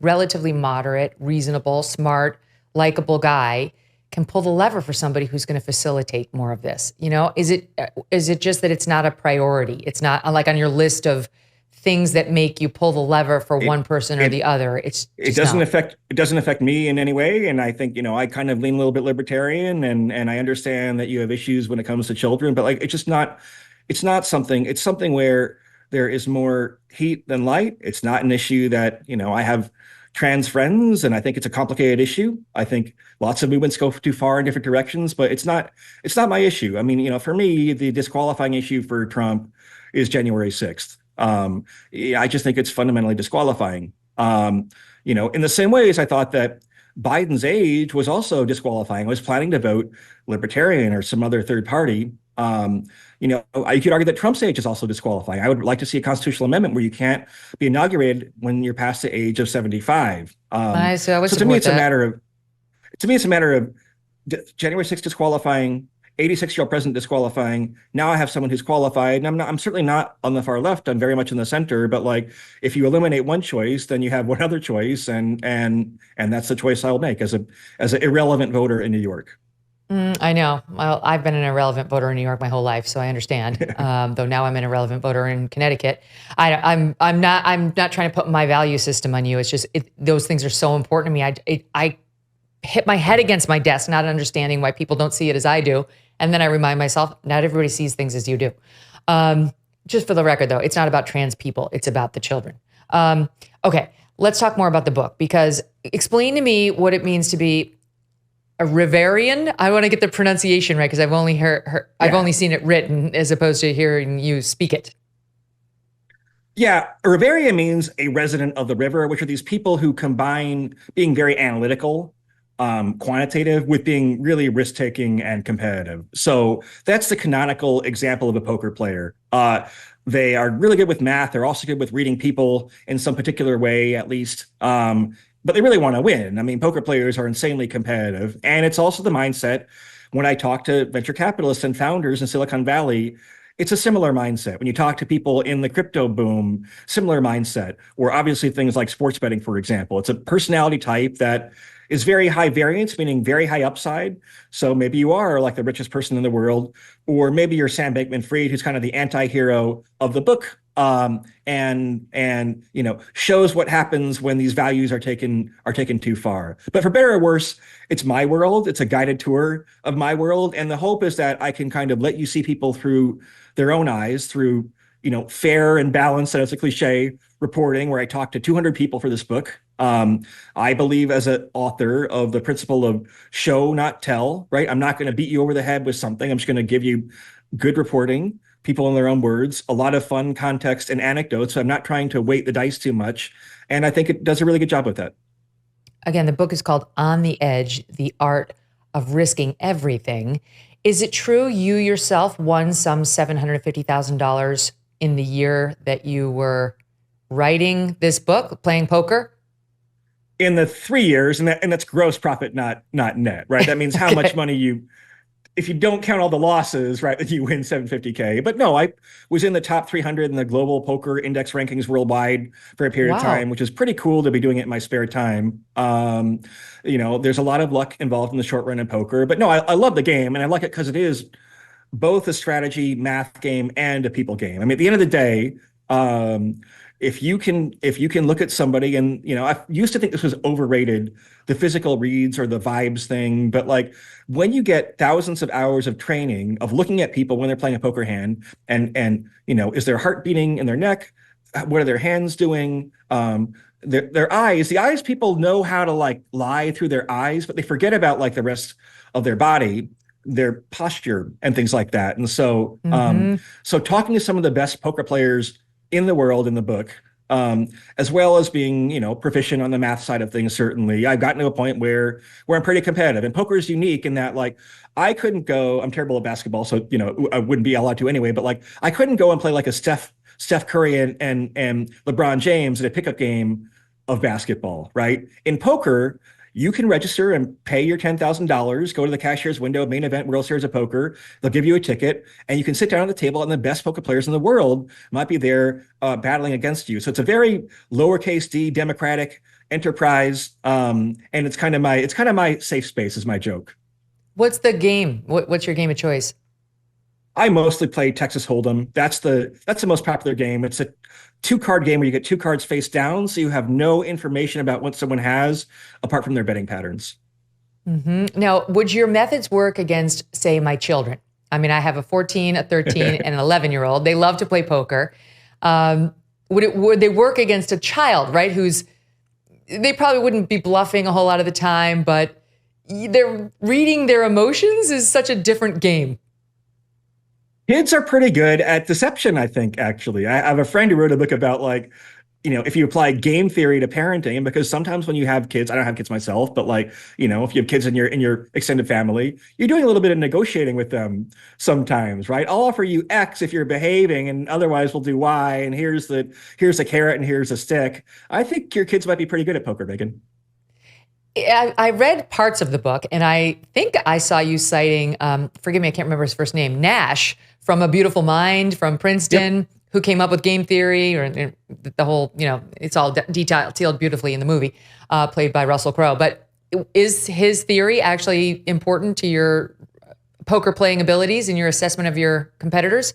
relatively moderate, reasonable, smart, likable guy can pull the lever for somebody who's going to facilitate more of this. Is it just that it's not a priority? It's not like on your list of things that make you pull the lever for one person or the other. It doesn't affect me in any way. And I think, I kind of lean a little bit libertarian, and I understand that you have issues when it comes to children, but it's something where there is more heat than light. It's not an issue that, I have trans friends, and I think it's a complicated issue. I think lots of movements go too far in different directions, but it's not my issue. I mean, for me, the disqualifying issue for Trump is January 6th. I just think it's fundamentally disqualifying. In the same way as I thought that Biden's age was also disqualifying. I was planning to vote Libertarian or some other third party. You could argue that Trump's age is also disqualifying. I would like to see a constitutional amendment where you can't be inaugurated when you're past the age of 75. So to me, it's a matter of January 6th disqualifying, 86-year-old president disqualifying. Now I have someone who's qualified, and I'm certainly not on the far left. I'm very much in the center. But if you eliminate one choice, then you have one other choice, and that's the choice I'll make as an irrelevant voter in New York. I know. Well, I've been an irrelevant voter in New York my whole life, so I understand. Though now I'm an irrelevant voter in Connecticut. I'm not trying to put my value system on you. It's just those things are so important to me. I hit my head against my desk, not understanding why people don't see it as I do. And then I remind myself, not everybody sees things as you do. Just for the record, though, it's not about trans people. It's about the children. Okay, let's talk more about the book, because explain to me what it means to be a Riverian. I want to get the pronunciation right, because I've only I've only seen it written as opposed to hearing you speak it. Yeah, a Riverian means a resident of the river, which are these people who combine being very analytical, quantitative, with being really risk-taking and competitive. So that's the canonical example of a poker player. They are really good with math. They're also good with reading people in some particular way, at least. But they really want to win. I mean, poker players are insanely competitive. And it's also the mindset when I talk to venture capitalists and founders in Silicon Valley. It's a similar mindset. When you talk to people in the crypto boom, similar mindset, or obviously things like sports betting, for example. It's a personality type that is very high variance, meaning very high upside. So maybe you are like the richest person in the world, or maybe you're Sam Bankman-Fried, who's kind of the anti-hero of the book, and shows what happens when these values are taken too far. But for better or worse, it's my world. It's a guided tour of my world, and the hope is that I can kind of let you see people through their own eyes, through fair and balanced, and it's a cliche, reporting, where I talked to 200 people for this book. I believe as an author of the principle of show, not tell, right? I'm not going to beat you over the head with something. I'm just going to give you good reporting, people in their own words, a lot of fun context and anecdotes. So I'm not trying to weight the dice too much. And I think it does a really good job with that. Again, the book is called On the Edge, The Art of Risking Everything. Is it true you yourself won some $750,000 in the year that you were writing this book, playing poker? In the 3 years, and that's gross profit, not net, right? That means how much money if you don't count all the losses, right, that you win 750K. But no, I was in the top 300 in the global poker index rankings worldwide for a period of time, which is pretty cool to be doing it in my spare time. There's a lot of luck involved in the short run in poker, but no, I love the game, and I like it because it is both a strategy math game and a people game. I mean, at the end of the day, if you can look at somebody, and I used to think this was overrated, the physical reads or the vibes thing, but like when you get thousands of hours of training of looking at people when they're playing a poker hand, and is their heart beating in their neck? What are their hands doing? Their eyes. The eyes, people know how to like lie through their eyes, but they forget about like the rest of their body, their posture and things like that. And so, so talking to some of the best poker players in the world in the book, as well as being, proficient on the math side of things, certainly, I've gotten to a point where I'm pretty competitive. And poker is unique in that, like, I couldn't go, I'm terrible at basketball, so, I wouldn't be allowed to anyway, but like, I couldn't go and play like a Steph Curry and LeBron James in a pickup game of basketball, right? In poker, you can register and pay your $10,000, go to the cashier's window, main event, World Series of Poker. They'll give you a ticket, and you can sit down at the table, and the best poker players in the world might be there battling against you. So it's a very lowercase d democratic enterprise, and it's kind of my safe space, is my joke. What's the game? What's your game of choice? I mostly play Texas Hold'em. That's the most popular game. It's a 2-card game where you get 2 cards face down, so you have no information about what someone has apart from their betting patterns. Now, would your methods work against, say, my children? I mean, I have a 14, a 13, and an 11-year-old. They love to play poker. Would they work against a child, right? They probably wouldn't be bluffing a whole lot of the time, but they're reading their emotions is such a different game. Kids are pretty good at deception, I think, actually. I have a friend who wrote a book about, like, if you apply game theory to parenting, because sometimes when you have kids, I don't have kids myself, but like, if you have kids in your extended family, you're doing a little bit of negotiating with them sometimes, right? I'll offer you X if you're behaving, and otherwise we'll do Y, and here's the carrot and here's a stick. I think your kids might be pretty good at poker, Megyn. I read parts of the book, and I think I saw you citing, forgive me, I can't remember his first name, Nash from A Beautiful Mind from Princeton, who came up with game theory, or the whole, it's all detailed beautifully in the movie, played by Russell Crowe. But is his theory actually important to your poker playing abilities and your assessment of your competitors?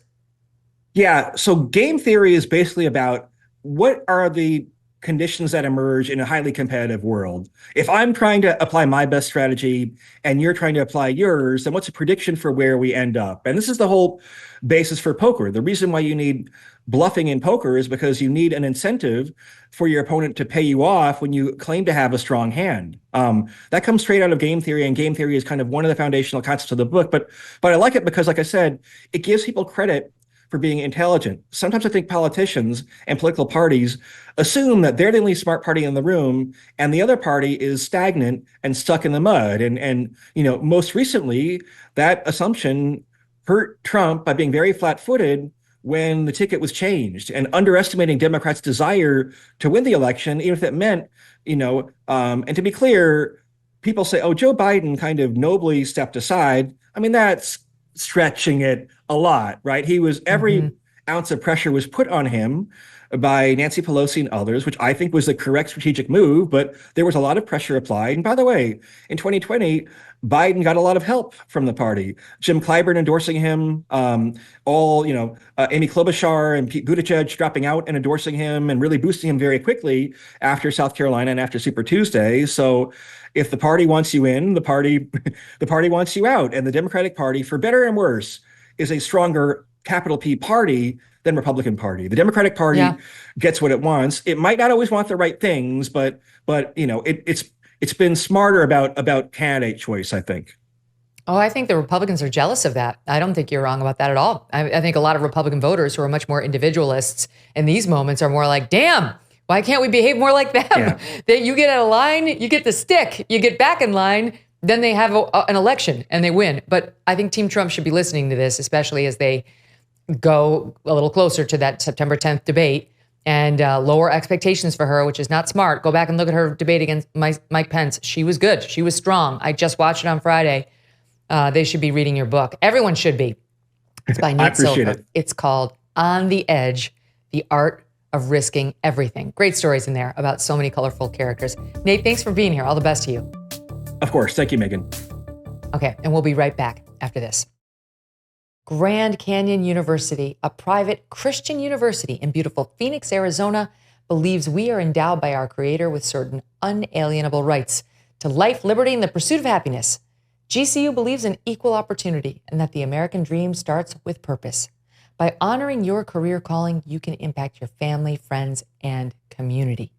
Yeah, so game theory is basically about what are the conditions that emerge in a highly competitive world. If I'm trying to apply my best strategy and you're trying to apply yours, then what's a prediction for where we end up? And this is the whole basis for poker. The reason why you need bluffing in poker is because you need an incentive for your opponent to pay you off when you claim to have a strong hand. That comes straight out of game theory, and game theory is kind of one of the foundational concepts of the book. But I like it because, like I said, it gives people credit for being intelligent. Sometimes I think politicians and political parties assume that they're the only smart party in the room and the other party is stagnant and stuck in the mud. And most recently, that assumption hurt Trump by being very flat-footed when the ticket was changed and underestimating Democrats' desire to win the election, even if it meant, and to be clear, people say, oh, Joe Biden kind of nobly stepped aside. I mean, that's stretching it a lot, right? Every ounce of pressure was put on him by Nancy Pelosi and others, which I think was the correct strategic move, but there was a lot of pressure applied. And by the way, in 2020, Biden got a lot of help from the party. Jim Clyburn endorsing him, Amy Klobuchar and Pete Buttigieg dropping out and endorsing him and really boosting him very quickly after South Carolina and after Super Tuesday. So if the party wants you in, the party wants you out. And the Democratic Party, for better and worse, is a stronger capital P party than Republican Party. The Democratic Party gets what it wants. It might not always want the right things, but it's been smarter about candidate choice, I think. Oh, I think the Republicans are jealous of that. I don't think you're wrong about that at all. I think a lot of Republican voters who are much more individualists in these moments are more like, damn, why can't we behave more like them? Yeah. That you get out of line, you get the stick, you get back in line, then they have an election and they win. But I think Team Trump should be listening to this, especially as they go a little closer to that September 10th debate and lower expectations for her, which is not smart. Go back and look at her debate against Mike Pence. She was good. She was strong. I just watched it on Friday. They should be reading your book. Everyone should be. It's by Nate Silver. It's called On the Edge, The Art of Risking Everything. Great stories in there about so many colorful characters. Nate, thanks for being here. All the best to you. Of course. Thank you, Megyn. Okay, and we'll be right back after this. Grand Canyon University, a private Christian university in beautiful Phoenix, Arizona, believes we are endowed by our Creator with certain unalienable rights to life, liberty, and the pursuit of happiness. GCU believes in equal opportunity and that the American dream starts with purpose. By honoring your career calling, you can impact your family, friends, and community.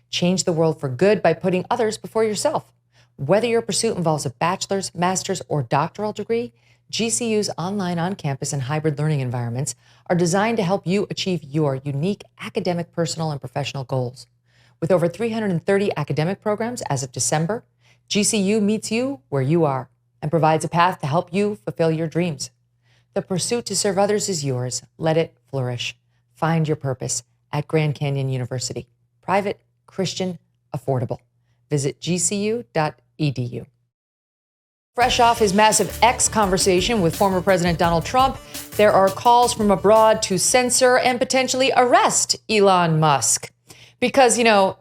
Change the world for good by putting others before yourself. Whether your pursuit involves a bachelor's, master's, or doctoral degree, GCU's online, on-campus, and hybrid learning environments are designed to help you achieve your unique academic, personal, and professional goals. With over 330 academic programs as of December, GCU meets you where you are and provides a path to help you fulfill your dreams. The pursuit to serve others is yours. Let it flourish. Find your purpose at Grand Canyon University. Private, Christian, affordable. Visit gcu.edu. Fresh off his massive X conversation with former President Donald Trump, there are calls from abroad to censor and potentially arrest Elon Musk. Because,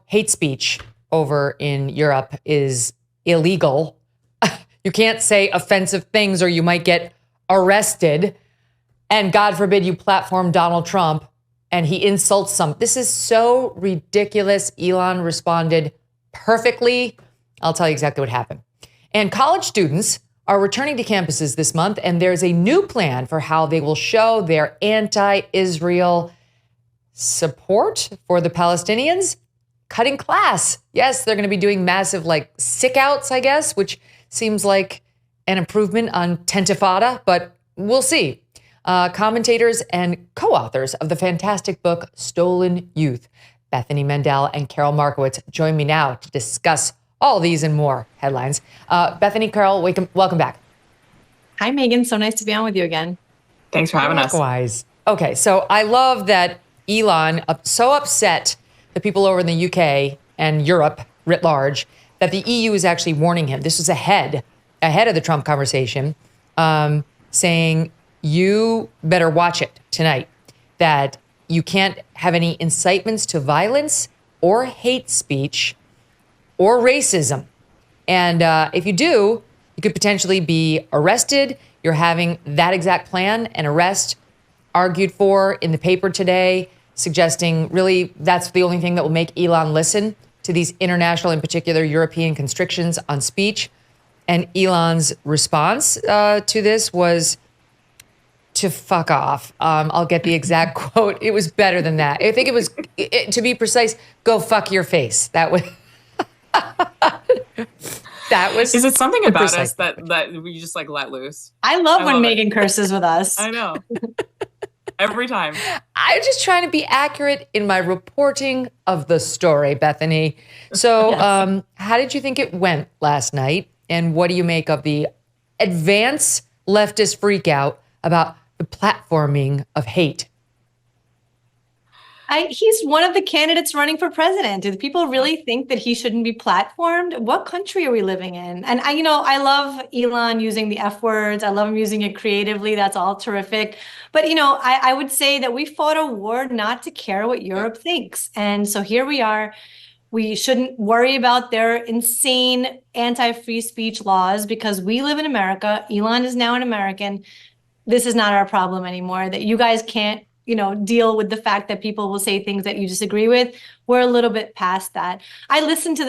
hate speech over in Europe is illegal. You can't say offensive things or you might get arrested. And God forbid you platform Donald Trump and he insults some. This is so ridiculous. Elon responded perfectly. I'll tell you exactly what happened. And college students are returning to campuses this month, and there's a new plan for how they will show their anti-Israel support for the Palestinians. Cutting class. Yes, they're going to be doing massive sick outs, I guess, which seems like an improvement on Tentifada, but we'll see. Commentators and co-authors of the fantastic book Stolen Youth, Bethany Mandel and Karol Markowicz, join me now to discuss all these and more headlines. Bethany, Karol, welcome back. Hi, Megyn. So nice to be on with you again. Thanks for having us. Likewise. Okay, so I love that Elon so upset the people over in the UK and Europe writ large that the EU is actually warning him. This was ahead of the Trump conversation, saying you better watch it tonight, that you can't have any incitements to violence or hate speech or racism. And if you do, you could potentially be arrested. You're having that exact plan, an arrest argued for in the paper today, suggesting really that's the only thing that will make Elon listen to these international, in particular European constrictions on speech. And Elon's response to this was to fuck off. I'll get the exact quote. It was better than that. I think it was, to be precise, go fuck your face. That was... That was. Is it something about precise. Us that we just let loose? I love when Megyn curses with us. I know. Every time. I'm just trying to be accurate in my reporting of the story, Bethany. So yes. How did you think it went last night? And what do you make of the advanced leftist freakout about the platforming of hate? He's one of the candidates running for president. Do the people really think that he shouldn't be platformed? What country are we living in? And I love Elon using the F words. I love him using it creatively. That's all terrific. But, I would say that we fought a war not to care what Europe thinks. And so here we are. We shouldn't worry about their insane anti-free speech laws because we live in America. Elon is now an American. This is not our problem anymore, that you guys can't deal with the fact that people will say things that you disagree with. We're a little bit past that. I listened to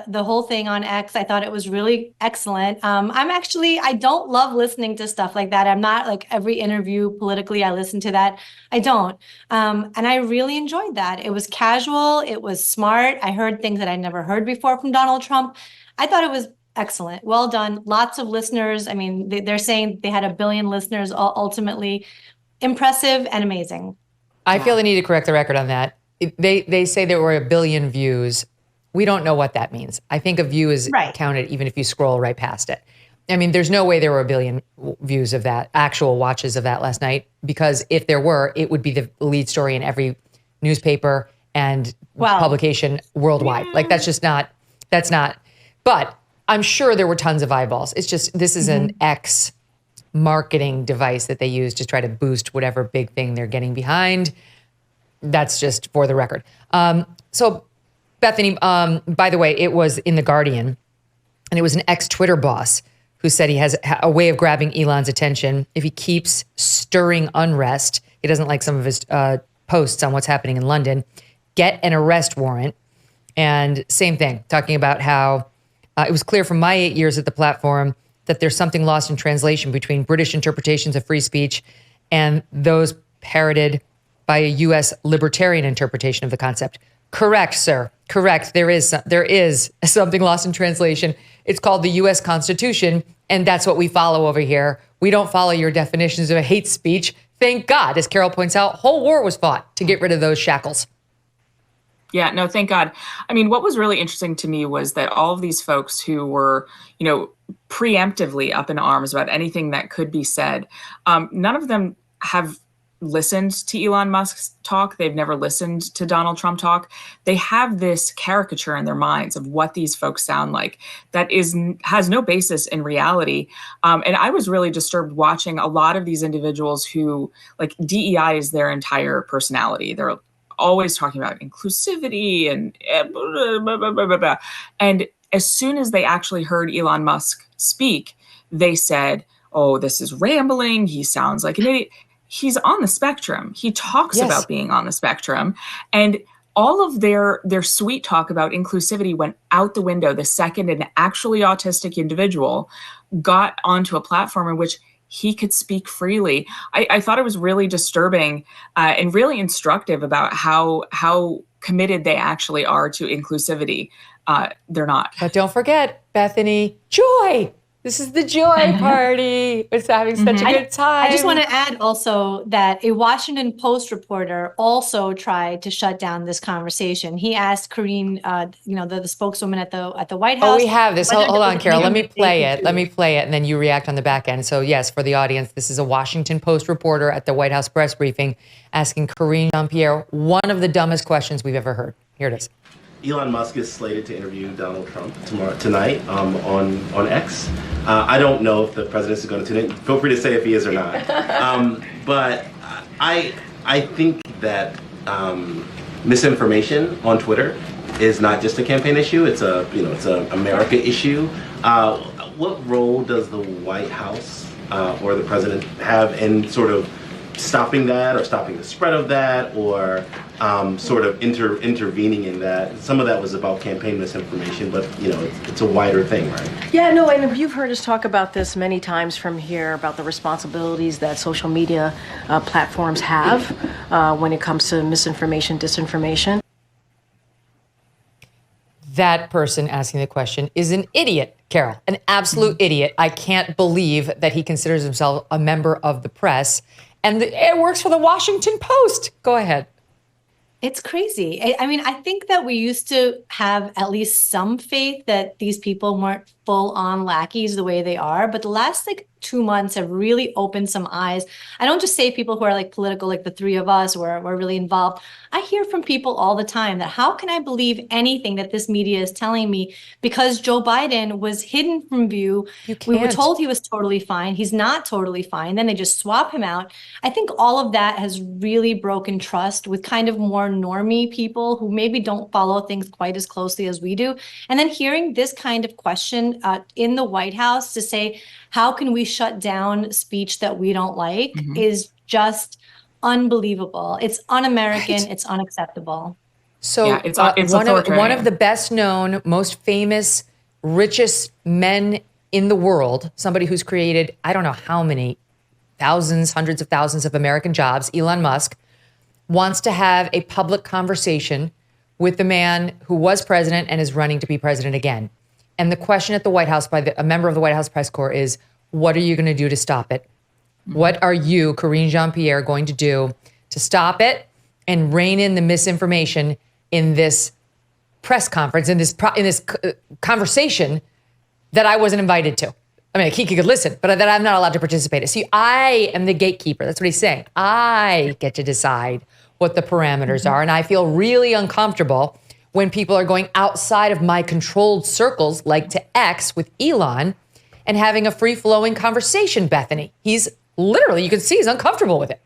the whole thing on X. I thought it was really excellent. I don't love listening to stuff like that. I'm not every interview politically, I listen to that. I don't. And I really enjoyed that. It was casual. It was smart. I heard things that I never heard before from Donald Trump. I thought it was excellent. Well done. Lots of listeners. I mean, they're saying they had 1 billion listeners ultimately. Impressive and amazing. I feel the need to correct the record on that. They say there were 1 billion views. We don't know what that means. I think a view is counted even if you scroll right past it. I mean, there's no way there were 1 billion views of that, actual watches of that last night, because if there were, it would be the lead story in every newspaper and publication worldwide. Like that's not, but I'm sure there were tons of eyeballs. It's just, this is an X marketing device that they use to try to boost whatever big thing they're getting behind. That's just for the record. So Bethany, by the way, it was in The Guardian, and it was an ex-Twitter boss who said he has a way of grabbing Elon's attention. If he keeps stirring unrest, he doesn't like some of his posts on what's happening in London, get an arrest warrant. And same thing, talking about how it was clear from my 8 years at the platform that there's something lost in translation between British interpretations of free speech and those parroted by a U.S. libertarian interpretation of the concept. Correct, sir. Correct. There is something lost in translation. It's called the U.S. Constitution, and that's what we follow over here. We don't follow your definitions of hate speech. Thank God, as Karol points out, whole war was fought to get rid of those shackles. Yeah, no, thank God. I mean, what was really interesting to me was that all of these folks who were, preemptively up in arms about anything that could be said, none of them have listened to Elon Musk's talk. They've never listened to Donald Trump talk. They have this caricature in their minds of what these folks sound like that has no basis in reality. And I was really disturbed watching a lot of these individuals who, like, DEI is their entire personality. They're always talking about inclusivity and blah, blah, blah, blah, blah. And as soon as they actually heard Elon Musk speak, they said, oh, this is rambling. He sounds like an idiot. He's on the spectrum. He talks about being on the spectrum. And all of their sweet talk about inclusivity went out the window the second an actually autistic individual got onto a platform in which he could speak freely. I thought it was really disturbing and really instructive about how committed they actually are to inclusivity. They're not. But don't forget, Bethany, joy. This is the joy party. It's having such a good time. I just want to add also that a Washington Post reporter also tried to shut down this conversation. He asked Karine, the spokeswoman at the White House. Oh, we have this. Hold on, Karol. Let me play it. And then you react on the back end. So yes, for the audience, this is a Washington Post reporter at the White House press briefing asking Karine Jean-Pierre one of the dumbest questions we've ever heard. Here it is. Elon Musk is slated to interview Donald Trump tonight on X. I don't know if the president is going to tune in. Feel free to say if he is or not. But I think that misinformation on Twitter is not just a campaign issue. It's a America issue. What role does the White House or the president have in sort of stopping that, or stopping the spread of that, or sort of intervening in that? Some of that was about campaign misinformation, but it's a wider thing, right? Yeah, no, and you've heard us talk about this many times from here, about the responsibilities that social media platforms have when it comes to misinformation, disinformation. That person asking the question is an idiot, Karol, an absolute idiot. I can't believe that he considers himself a member of the press. And it works for the Washington Post. Go ahead. It's crazy. I mean, I think that we used to have at least some faith that these people weren't full-on lackeys the way they are. But the last 2 months have really opened some eyes. I don't just say people who are political, like the three of us, who are really involved. I hear from people all the time that how can I believe anything that this media is telling me, because Joe Biden was hidden from view. We were told he was totally fine. He's not totally fine. Then they just swap him out. I think all of that has really broken trust with kind of more normie people who maybe don't follow things quite as closely as we do. And then hearing this kind of question in the White House to say, how can we shut down speech that we don't like, is just unbelievable. It's un-American. Right. It's unacceptable. So yeah, it's one of the best known, most famous, richest men in the world, somebody who's created, I don't know how many thousands, hundreds of thousands of American jobs, Elon Musk, wants to have a public conversation with the man who was president and is running to be president again. And the question at the White House by a member of the White House press corps is, what are you going to do to stop it? What are you, Karine Jean-Pierre, going to do to stop it and rein in the misinformation in this press conference, in this conversation that I wasn't invited to? I mean, he could listen, but that I'm not allowed to participate in. See, I am the gatekeeper. That's what he's saying. I get to decide what the parameters are. And I feel really uncomfortable when people are going outside of my controlled circles, like to X with Elon, and having a free-flowing conversation, Bethany. He's literally, you can see he's uncomfortable with it.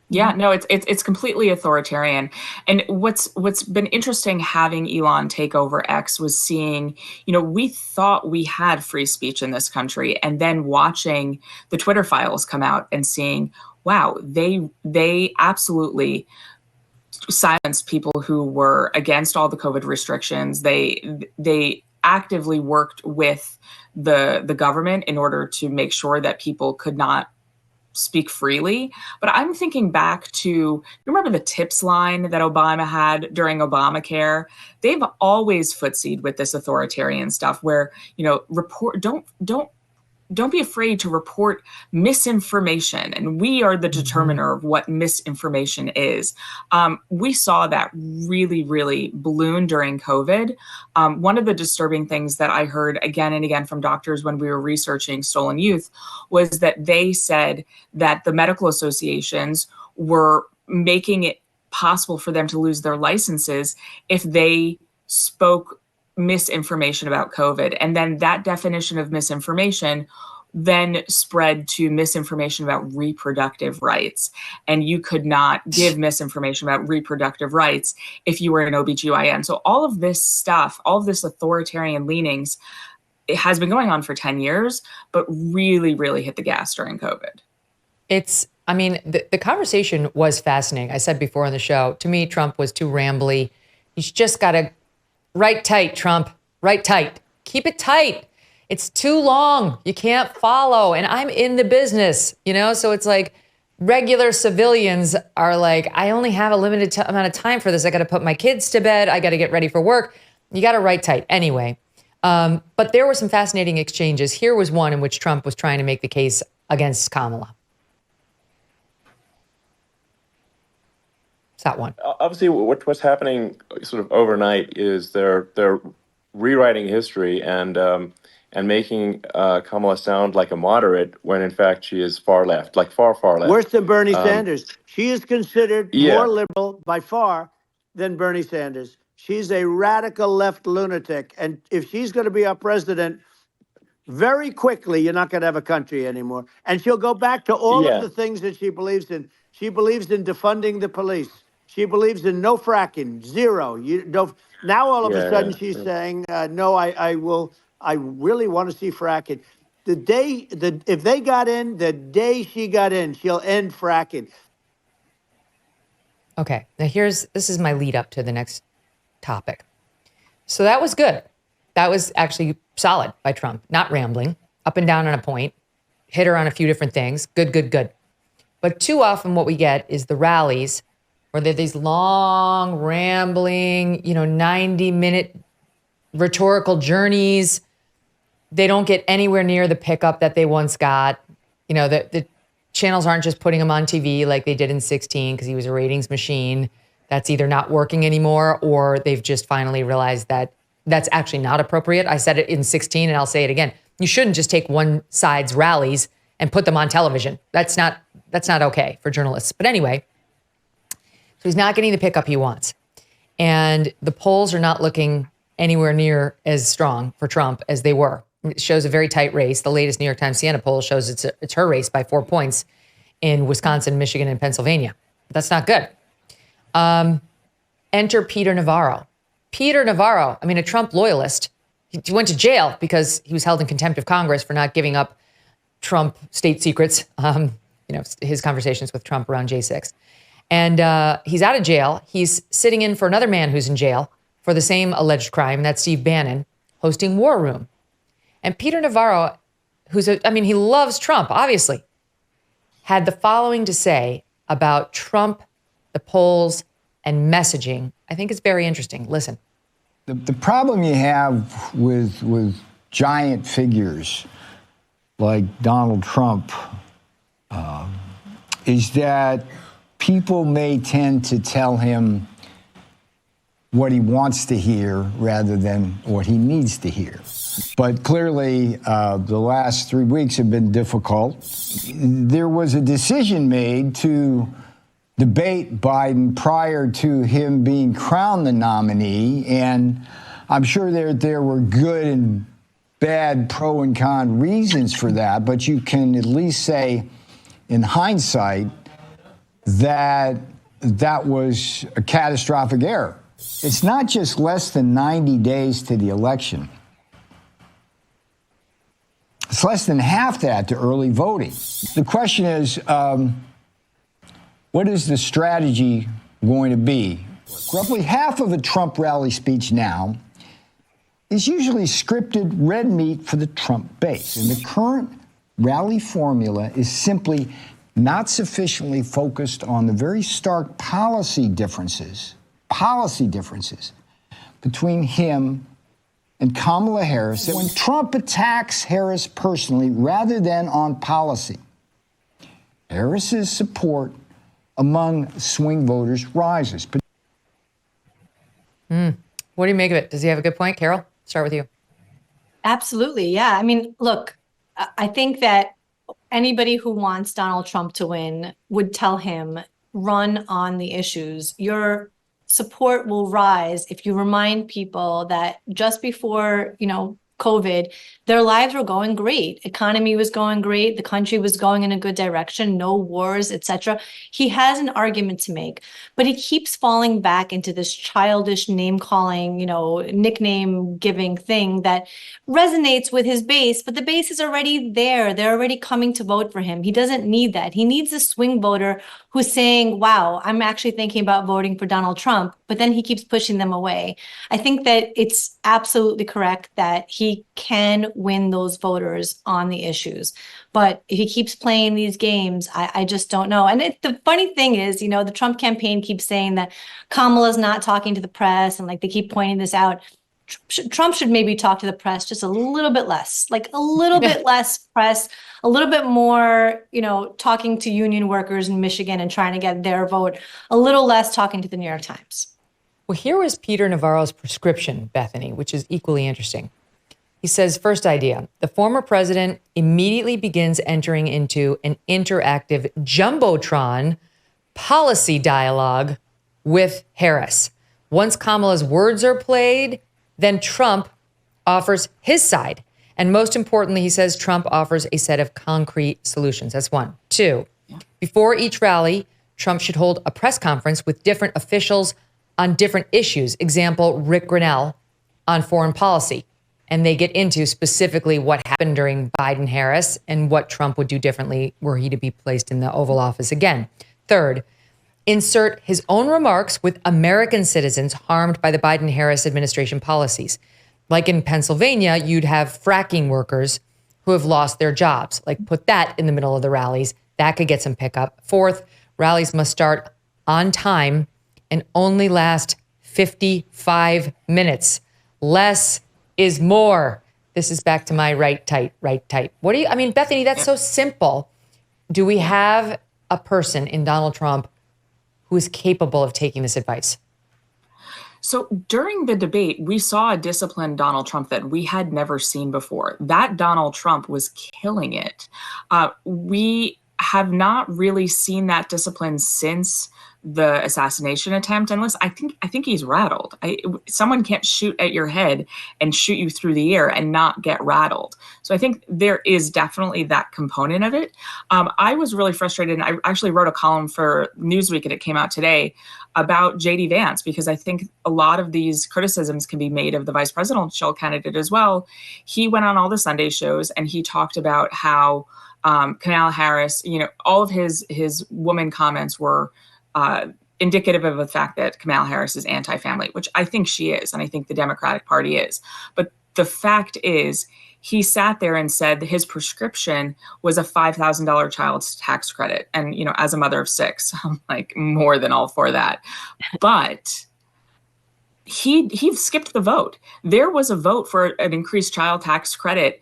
Yeah, no, it's completely authoritarian. And what's been interesting having Elon take over X was seeing, we thought we had free speech in this country, and then watching the Twitter files come out and seeing, wow, they absolutely silenced people who were against all the COVID restrictions. They actively worked with the government in order to make sure that people could not speak freely. But I'm thinking back to, remember the tips line that Obama had during Obamacare? They've always footsied with this authoritarian stuff where, don't be afraid to report misinformation. And we are the determiner of what misinformation is. We saw that really, really balloon during COVID. One of the disturbing things that I heard again and again from doctors when we were researching stolen youth was that they said that the medical associations were making it possible for them to lose their licenses if they spoke misinformation about COVID. And then that definition of misinformation then spread to misinformation about reproductive rights. And you could not give misinformation about reproductive rights if you were an OBGYN. So all of this stuff, all of this authoritarian leanings, it has been going on for 10 years, but really, really hit the gas during COVID. The conversation was fascinating. I said before on the show, to me, Trump was too rambly. He's just got to write tight, Trump, write tight. Keep it tight. It's too long. You can't follow. And I'm in the business, so it's like regular civilians are like, I only have a limited amount of time for this. I got to put my kids to bed. I got to get ready for work. You got to write tight. Anyway, but there were some fascinating exchanges. Here was one in which Trump was trying to make the case against Kamala. It's that one. Obviously, what's happening sort of overnight is they're rewriting history and making Kamala sound like a moderate when in fact she is far left, like far left. Worse than Bernie Sanders. She is considered more liberal by far than Bernie Sanders. She's a radical left lunatic. And if she's going to be our president, very quickly, you're not going to have a country anymore. And she'll go back to all of the things that she believes in. She believes in defunding the police. She believes in no fracking, zero. Now all of a sudden she's saying, no, I really want to see fracking. If they got in, the day she got in, she'll end fracking. Okay, now this is my lead up to the next topic. So that was good. That was actually solid by Trump, not rambling, up and down on a point, hit her on a few different things. Good. But too often what we get is the rallies where they're these long, rambling, 90-minute rhetorical journeys. They don't get anywhere near the pickup that they once got. The channels aren't just putting him on TV like they did in 2016 because he was a ratings machine. That's either not working anymore or they've just finally realized that that's actually not appropriate. I said it in 2016 and I'll say it again. You shouldn't just take one side's rallies and put them on television. That's not okay for journalists. But anyway, so he's not getting the pickup he wants. And the polls are not looking anywhere near as strong for Trump as they were. It shows a very tight race. The latest New York Times Siena poll shows it's her race by 4 points in Wisconsin, Michigan, and Pennsylvania. But that's not good. Enter Peter Navarro. Peter Navarro, a Trump loyalist. He went to jail because he was held in contempt of Congress for not giving up Trump state secrets, his conversations with Trump around J6. And he's out of jail. He's sitting in for another man who's in jail for the same alleged crime, and that's Steve Bannon, hosting War Room. And Peter Navarro, he loves Trump, obviously, had the following to say about Trump, the polls, and messaging. I think it's very interesting. Listen. The problem you have with giant figures like Donald Trump is that people may tend to tell him what he wants to hear rather than what he needs to hear. But clearly, the last 3 weeks have been difficult. There was a decision made to debate Biden prior to him being crowned the nominee, and I'm sure there were good and bad pro and con reasons for that, but you can at least say, in hindsight, that was a catastrophic error. It's not just less than 90 days to the election. It's less than half that to early voting. The question is, what is the strategy going to be? Roughly half of a Trump rally speech now is usually scripted red meat for the Trump base. And the current rally formula is simply not sufficiently focused on the very stark policy differences between him and Kamala Harris. That when Trump attacks Harris personally rather than on policy, Harris's support among swing voters rises. What do you make of it? Does he have a good point? Karol, start with you. Absolutely. Yeah. I mean, look, I think that anybody who wants Donald Trump to win would tell him, run on the issues. Your support will rise if you remind people that just before, COVID, their lives were going great. Economy was going great. The country was going in a good direction. No wars, etc. He has an argument to make, but he keeps falling back into this childish name calling, nickname giving thing that resonates with his base, but the base is already there. They're already coming to vote for him. He doesn't need that. He needs a swing voter who's saying, wow, I'm actually thinking about voting for Donald Trump, but then he keeps pushing them away. I think that it's absolutely correct that he can win those voters on the issues. But if he keeps playing these games, I just don't know. And the funny thing is, the Trump campaign keeps saying that Kamala's not talking to the press, and they keep pointing this out. Trump should maybe talk to the press just a little bit less, a little bit less press, a little bit more, talking to union workers in Michigan and trying to get their vote, a little less talking to the New York Times. Well, here was Peter Navarro's prescription, Bethany, which is equally interesting. He says, first idea, the former president immediately begins entering into an interactive jumbotron policy dialogue with Harris. Once Kamala's words are played, then Trump offers his side. And most importantly, he says Trump offers a set of concrete solutions. That's one. Two, before each rally, Trump should hold a press conference with different officials on different issues. Example, Rick Grinnell on foreign policy. And they get into specifically what happened during Biden-Harris and what Trump would do differently were he to be placed in the Oval Office again. Third, insert his own remarks with American citizens harmed by the Biden-Harris administration policies. Like in Pennsylvania, you'd have fracking workers who have lost their jobs. Put that in the middle of the rallies. That could get some pickup. Fourth, rallies must start on time and only last 55 minutes. Less is more. This is back to my right tight. What do you, Bethany, that's so simple. Do we have a person in Donald Trump who is capable of taking this advice? So during the debate, we saw a disciplined Donald Trump that we had never seen before. That Donald Trump was killing it. We have not really seen that discipline since the assassination attempt. And listen, I think he's rattled. Someone can't shoot at your head and shoot you through the air and not get rattled. So I think there is definitely that component of it. I was really frustrated, and I actually wrote a column for Newsweek, and it came out today, about JD Vance, because I think a lot of these criticisms can be made of the vice presidential candidate as well. He went on all the Sunday shows and he talked about how Kamala Harris, all of his woman comments were indicative of the fact that Kamala Harris is anti-family, which I think she is, and I think the Democratic Party is. But the fact is, he sat there and said that his prescription was a $5,000 child's tax credit. And, as a mother of 6, I'm more than all for that. But he skipped the vote. There was a vote for an increased child tax credit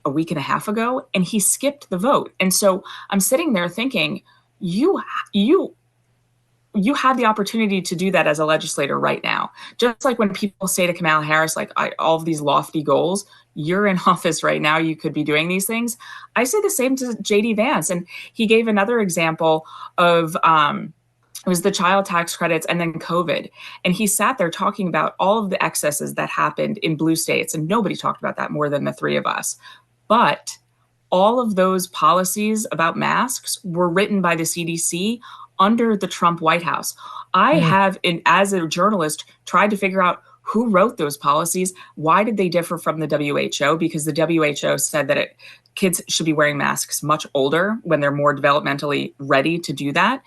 a week and a half ago, and he skipped the vote. And so I'm sitting there thinking, you have the opportunity to do that as a legislator right now. Just like when people say to Kamala Harris, like, all of these lofty goals, you're in office right now, you could be doing these things. I say the same to JD Vance. And he gave another example of, it was the child tax credits and then COVID. And he sat there talking about all of the excesses that happened in blue states. And nobody talked about that more than the three of us. But all of those policies about masks were written by the CDC under the Trump White House. I have, as a journalist, tried to figure out who wrote those policies. Why did they differ from the WHO? Because the WHO said that kids should be wearing masks much older when they're more developmentally ready to do that.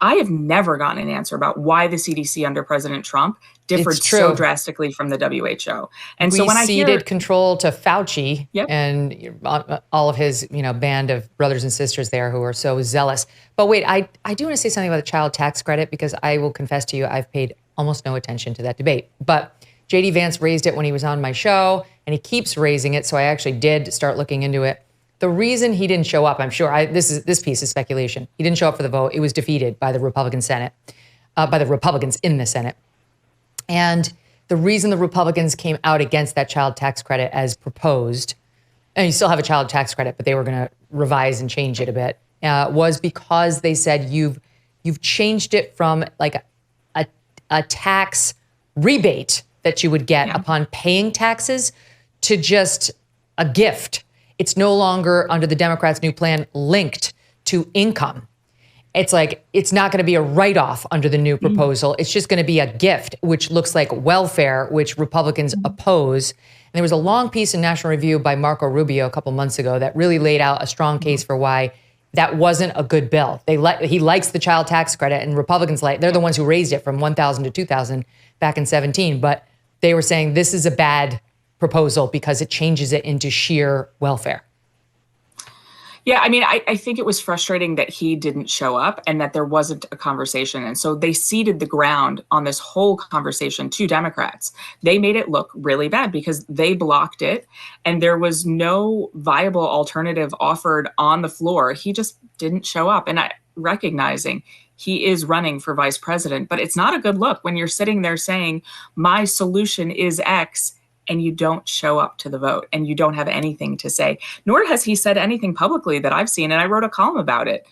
I have never gotten an answer about why the CDC under President Trump differed so drastically from the WHO. And so when I ceded control to Fauci and all of his, band of brothers and sisters there who are so zealous. But wait, I do want to say something about the child tax credit, because I will confess to you, I've paid almost no attention to that debate. But JD Vance raised it when he was on my show, and he keeps raising it. So I actually did start looking into it. The reason he didn't show up, I'm sure, this piece is speculation. He didn't show up for the vote. It was defeated by the Republican Senate, by the Republicans in the Senate. And the reason the Republicans came out against that child tax credit as proposed, and you still have a child tax credit, but they were going to revise and change it a bit, was because they said you've changed it from like a tax rebate that you would get upon paying taxes to just a gift. It's no longer, under the Democrats' new plan, linked to income. It's like, it's not going to be a write-off under the new proposal. It's just going to be a gift, which looks like welfare, which Republicans oppose. And there was a long piece in National Review by Marco Rubio a couple months ago that really laid out a strong case for why that wasn't a good bill. He likes the child tax credit, and Republicans they're the ones who raised it from $1,000 to $2,000 back in 2017. But they were saying this is a bad proposal because it changes it into sheer welfare. Yeah, I mean, I think it was frustrating that he didn't show up and that there wasn't a conversation. And so they ceded the ground on this whole conversation to Democrats. They made it look really bad because they blocked it and there was no viable alternative offered on the floor. He just didn't show up. And recognizing he is running for vice president, but it's not a good look when you're sitting there saying, my solution is X, and you don't show up to the vote and you don't have anything to say, nor has he said anything publicly that I've seen. And I wrote a column about it.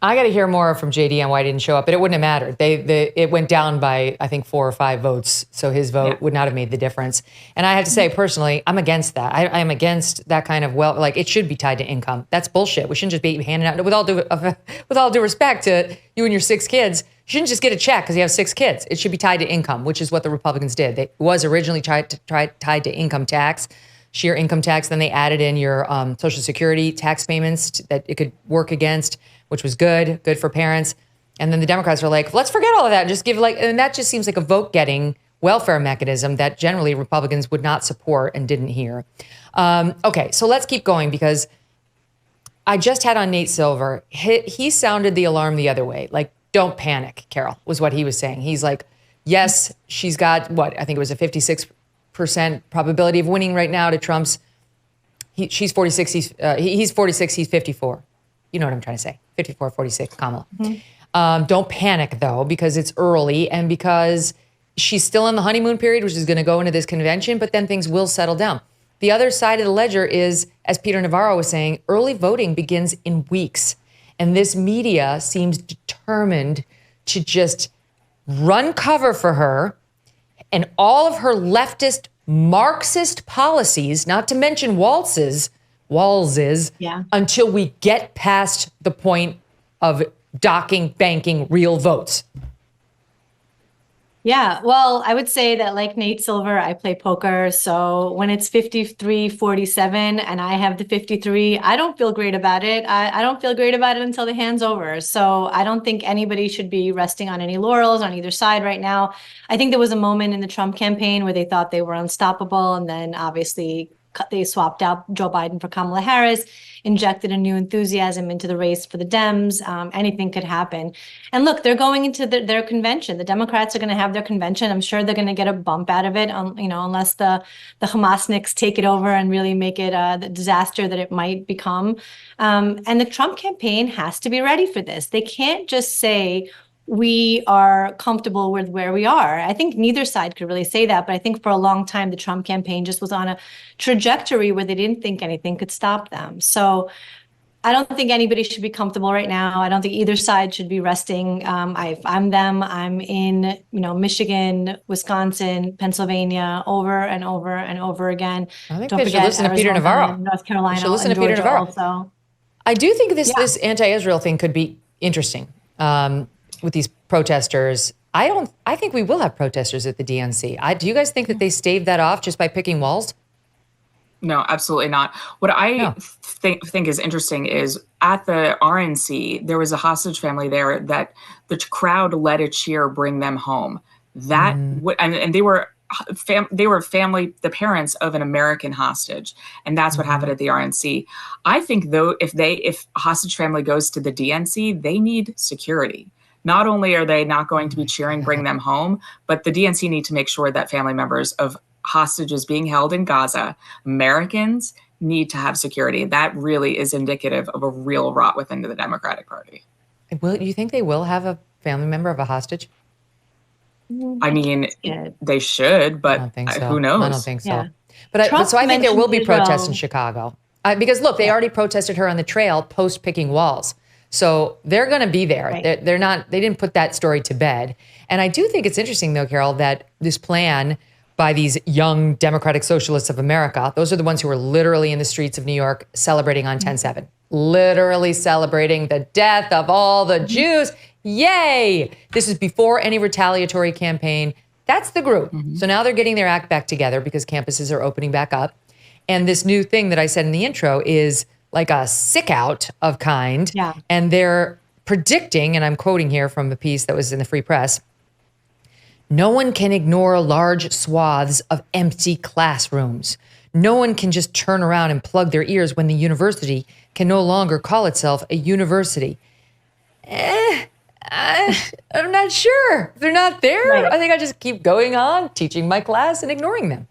I got to hear more from JD on why he didn't show up, but it wouldn't have mattered. It went down by, I think, 4 or 5 votes. So his vote would not have made the difference. And I have to say, personally, I'm against that. I am against that kind of, it should be tied to income. That's bullshit. We shouldn't just be handing out, with all due respect to you and your 6 kids, you shouldn't just get a check because you have 6 kids. It should be tied to income, which is what the Republicans did. It was originally tied to income tax, sheer income tax. Then they added in your Social Security tax payments that it could work against, which was good for parents. And then the Democrats were like, let's forget all of that and just give and that just seems like a vote-getting welfare mechanism that generally Republicans would not support and didn't hear. Okay, so let's keep going because I just had on Nate Silver. He sounded the alarm the other way. Like, don't panic, Karol, was what he was saying. He's like, yes, she's got I think it was a 56% probability of winning right now to Trump's. She's 46, he's 46, he's 54. You know what I'm trying to say. 54, 46, Kamala. Mm-hmm. Don't panic, though, because it's early and because she's still in the honeymoon period, which is going to go into this convention, but then things will settle down. The other side of the ledger is, as Peter Navarro was saying, early voting begins in weeks. And this media seems determined to just run cover for her and all of her leftist Marxist policies, not to mention Walz's, until we get past the point of banking real votes. Yeah, well, I would say that like Nate Silver, I play poker. So when it's 53-47 and I have the 53, I don't feel great about it. I don't feel great about it until the hand's over. So I don't think anybody should be resting on any laurels on either side right now. I think there was a moment in the Trump campaign where they thought they were unstoppable. And then obviously They swapped out Joe Biden for Kamala Harris, injected a new enthusiasm into the race for the Dems. Anything could happen. And look, they're going into their convention. The Democrats are going to have their convention. I'm sure they're going to get a bump out of it, unless the Hamasniks take it over and really make it the disaster that it might become. And the Trump campaign has to be ready for this. They can't just say, we are comfortable with where we are. I think neither side could really say that, but I think for a long time, the Trump campaign just was on a trajectory where they didn't think anything could stop them. So I don't think anybody should be comfortable right now. I don't think either side should be resting. I'm them. I'm in, Michigan, Wisconsin, Pennsylvania, over and over and over again. I think they should listen to Peter Navarro. North Carolina, should listen to Peter Navarro. Also. I do think this anti-Israel thing could be interesting. With these protesters, I think we will have protesters at the DNC. Do you guys think that they staved that off just by picking Walz? No, absolutely not. What I think is interesting is at the RNC, there was a hostage family there that the crowd led a cheer, bring them home. That and they were family, the parents of an American hostage, and that's what happened at the RNC. I think though, if a hostage family goes to the DNC, they need security. Not only are they not going to be cheering, bring them home, but the DNC need to make sure that family members of hostages being held in Gaza, Americans, need to have security. That really is indicative of a real rot within the Democratic Party. Will you think they will have a family member of a hostage? I mean, they should, but who knows? I don't think so. Yeah. But so I think there will be protests in Chicago. Because look, they already protested her on the trail post picking Walz. So they're going to be there. Right. They didn't put that story to bed. And I do think it's interesting, though, Karol, that this plan by these young Democratic Socialists of America, those are the ones who are literally in the streets of New York celebrating on 10/7, literally celebrating the death of all the Jews. Yay! This is before any retaliatory campaign. That's the group. So now they're getting their act back together because campuses are opening back up. And this new thing that I said in the intro is like a sick out of kind. Yeah. And they're predicting, and I'm quoting here from a piece that was in the Free Press, no one can ignore large swaths of empty classrooms. No one can just turn around and plug their ears when the university can no longer call itself a university. I'm not sure. If they're not there, right. I think I just keep going on, teaching my class and ignoring them.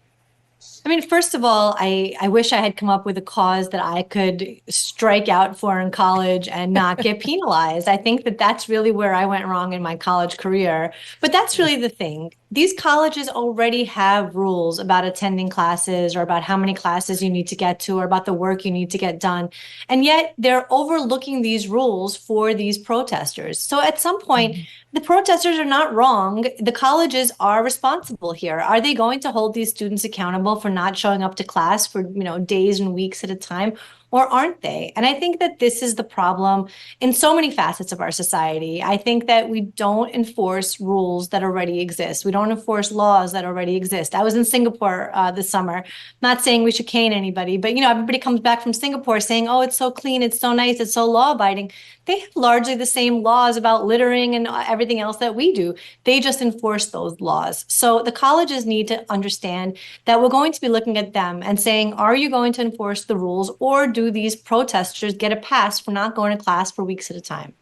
I mean, first of all, I wish I had come up with a cause that I could strike out for in college and not get penalized. I think that that's really where I went wrong in my college career. But that's really the thing. These colleges already have rules about attending classes or about how many classes you need to get to or about the work you need to get done. And yet they're overlooking these rules for these protesters. So at some point, the protesters are not wrong. The colleges are responsible here. Are they going to hold these students accountable for not showing up to class for, days and weeks at a time? Or aren't they? And I think that this is the problem in so many facets of our society. I think that we don't enforce rules that already exist. We don't enforce laws that already exist. I was in Singapore this summer, not saying we should cane anybody, but everybody comes back from Singapore saying, oh, it's so clean, it's so nice, it's so law-abiding. They have largely the same laws about littering and everything else that we do. They just enforce those laws. So the colleges need to understand that we're going to be looking at them and saying, are you going to enforce the rules, or do these protesters get a pass for not going to class for weeks at a time?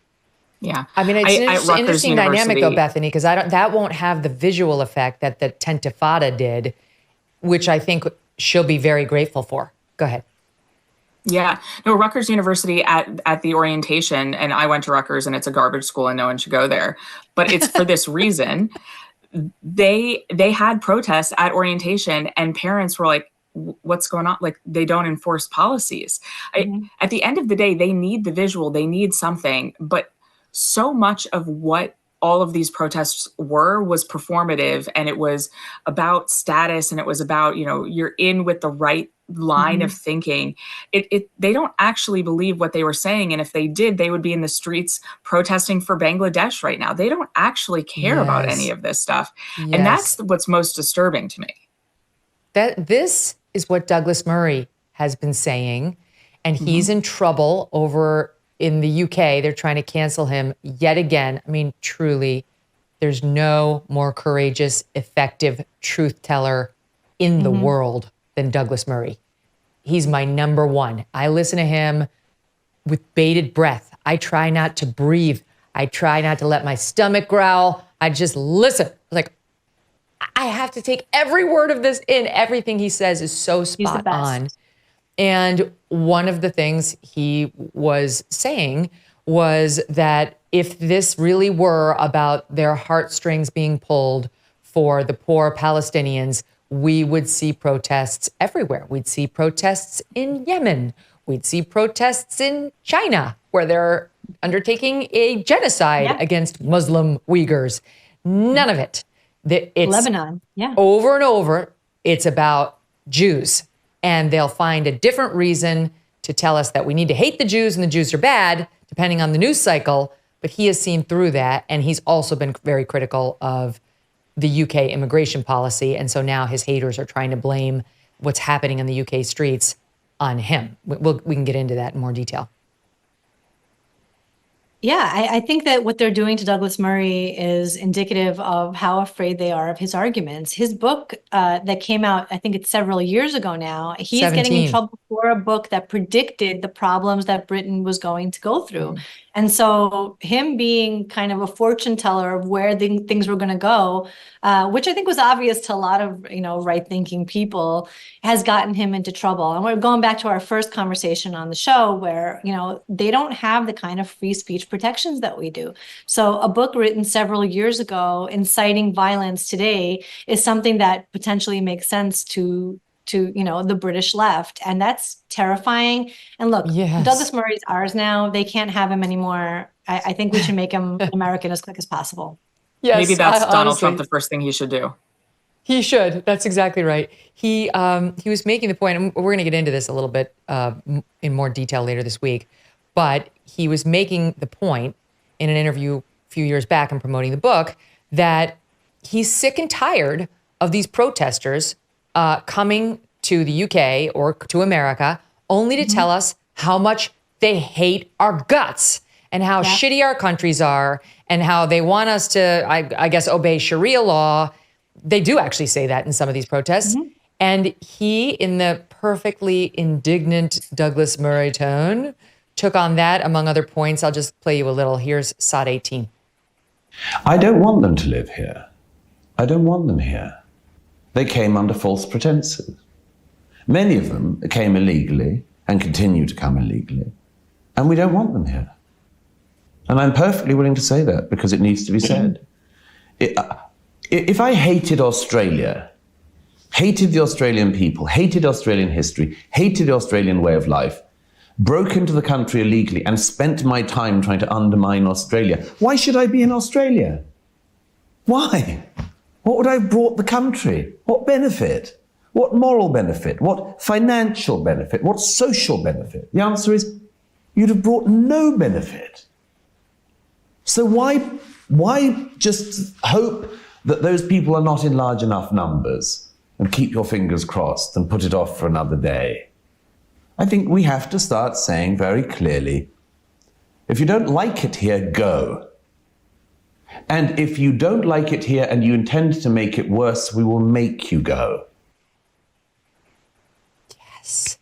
Yeah. I mean, it's an interesting dynamic, though, Bethany, because that won't have the visual effect that the Tentifada did, which I think she'll be very grateful for. Go ahead. Yeah. No, Rutgers University at the orientation, and I went to Rutgers and it's a garbage school and no one should go there, but it's for this reason. They had protests at orientation and parents were like, what's going on? Like, they don't enforce policies. At the end of the day, they need the visual, they need something, but so much of what all of these protests was performative, and it was about status, and it was about, you're in with the right line of thinking. They don't actually believe what they were saying. And if they did, they would be in the streets protesting for Bangladesh right now. They don't actually care about any of this stuff. Yes. And that's what's most disturbing to me. This is what Douglas Murray has been saying, and he's in trouble over in the UK. They're trying to cancel him yet again. I mean, truly, there's no more courageous, effective truth teller in the world than Douglas Murray. he's my number one. I listen to him with bated breath. I try not to breathe. I try not to let my stomach growl. I just listen. Like, I have to take every word of this in. Everything he says is so spot on. And one of the things he was saying was that if this really were about their heartstrings being pulled for the poor Palestinians, we would see protests everywhere. We'd see protests in Yemen. We'd see protests in China, where they're undertaking a genocide against Muslim Uyghurs. None of it. It's Lebanon, over and over, it's about Jews. And they'll find a different reason to tell us that we need to hate the Jews and the Jews are bad, depending on the news cycle. But he has seen through that. And he's also been very critical of the UK immigration policy. And so now his haters are trying to blame what's happening in the UK streets on him. We can get into that in more detail. Yeah, I think that what they're doing to Douglas Murray is indicative of how afraid they are of his arguments. His book that came out, I think it's several years ago now, he's getting in trouble for a book that predicted the problems that Britain was going to go through. And so him being kind of a fortune teller of where things were going to go, which I think was obvious to a lot of, right-thinking people, has gotten him into trouble. And we're going back to our first conversation on the show where, they don't have the kind of free speech protections that we do. So a book written several years ago inciting violence today is something that potentially makes sense to the British left. And that's terrifying. And look, Douglas Murray's ours now. They can't have him anymore. I think we should make him American as quick as possible. Yes, maybe that's Donald Trump, the first thing he should do. He should. That's exactly right. He was making the point, and we're going to get into this a little bit in more detail later this week, but he was making the point in an interview a few years back and promoting the book that he's sick and tired of these protesters coming to the UK or to America only to tell us how much they hate our guts and how shitty our countries are and how they want us to, I guess, obey Sharia law. They do actually say that in some of these protests. And he, in the perfectly indignant Douglas Murray tone, took on that, among other points. I'll just play you a little. Here's Sod 18. I don't want them to live here. I don't want them here. They came under false pretenses. Many of them came illegally and continue to come illegally, and we don't want them here. And I'm perfectly willing to say that because it needs to be said. If I hated Australia, hated the Australian people, hated Australian history, hated the Australian way of life, broke into the country illegally and spent my time trying to undermine Australia, why should I be in Australia? Why? What would I have brought the country? What benefit? What moral benefit? What financial benefit? What social benefit? The answer is you'd have brought no benefit. So why just hope that those people are not in large enough numbers and keep your fingers crossed and put it off for another day? I think we have to start saying very clearly, if you don't like it here, go. And if you don't like it here and you intend to make it worse, we will make you go. Yes.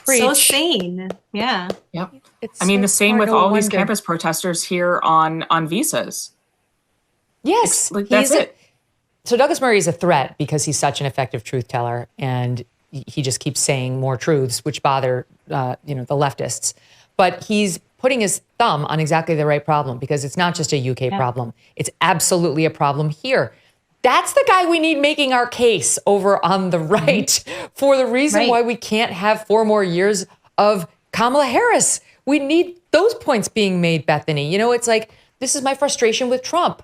So sane. Yeah. Yep. It's the same with all these campus protesters here on visas. Yes. That's it. So Douglas Murray is a threat because he's such an effective truth teller, and he just keeps saying more truths, which bother the leftists. But he's putting his thumb on exactly the right problem, because it's not just a UK problem. It's absolutely a problem here. That's the guy we need making our case over on the right for the reason why we can't have 4 more years of Kamala Harris. We need those points being made, Bethany. It's like, this is my frustration with Trump.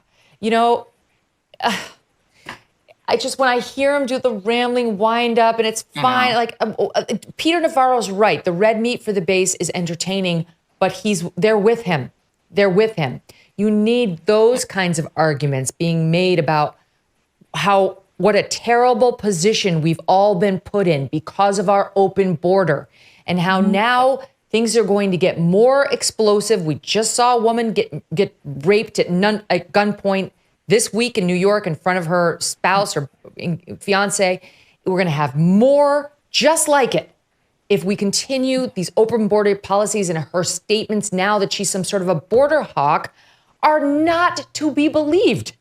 I just, when I hear him do the rambling wind up and it's fine, like Peter Navarro's right. The red meat for the base is entertaining, but they're with him. They're with him. You need those kinds of arguments being made about what a terrible position we've all been put in because of our open border, and how now things are going to get more explosive. We just saw a woman get raped at gunpoint this week in New York in front of her spouse or fiance. We're going to have more just like it if we continue these open border policies, and her statements now that she's some sort of a border hawk are not to be believed.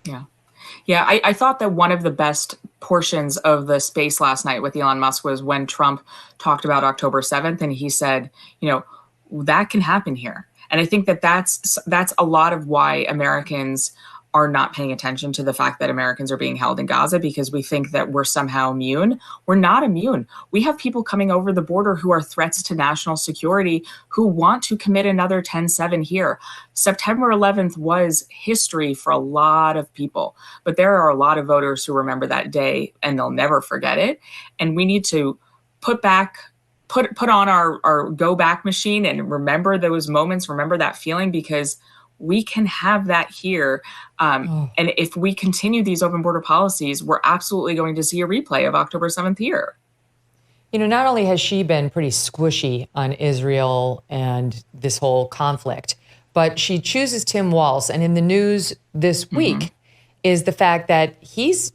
Yeah. Yeah, I thought that one of the best portions of the space last night with Elon Musk was when Trump talked about October 7th, and he said, that can happen here. And I think that that's a lot of why Americans are not paying attention to the fact that Americans are being held in Gaza, because we think that we're somehow immune. We're not immune. We have people coming over the border who are threats to national security, who want to commit another 10/7 here. September 11th was history for a lot of people, but there are a lot of voters who remember that day and they'll never forget it. And we need to put on our go back machine and remember those moments, remember that feeling, because we can have that here. And if we continue these open border policies, we're absolutely going to see a replay of October 7th here. Not only has she been pretty squishy on Israel and this whole conflict, but she chooses Tim Walz. And in the news this week is the fact that he's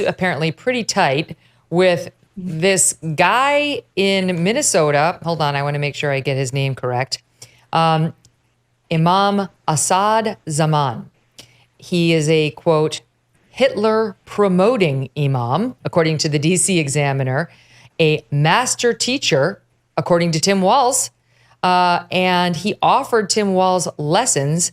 apparently pretty tight with this guy in Minnesota. Hold on, I want to make sure I get his name correct. Imam Assad Zaman. He is a, quote, Hitler-promoting imam, according to the DC Examiner, a master teacher, according to Tim Walz, and he offered Tim Walz lessons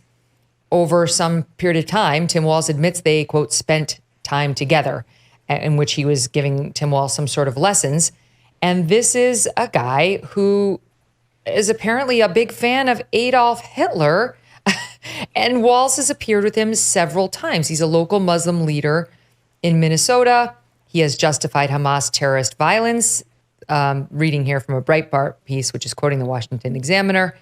over some period of time. Tim Walz admits they, quote, spent time together, in which he was giving Tim Walz some sort of lessons. And this is a guy who is apparently a big fan of Adolf Hitler, and Walz has appeared with him several times. He's a local Muslim leader in Minnesota. He has justified Hamas terrorist violence, reading here from a Breitbart piece, which is quoting the Washington Examiner.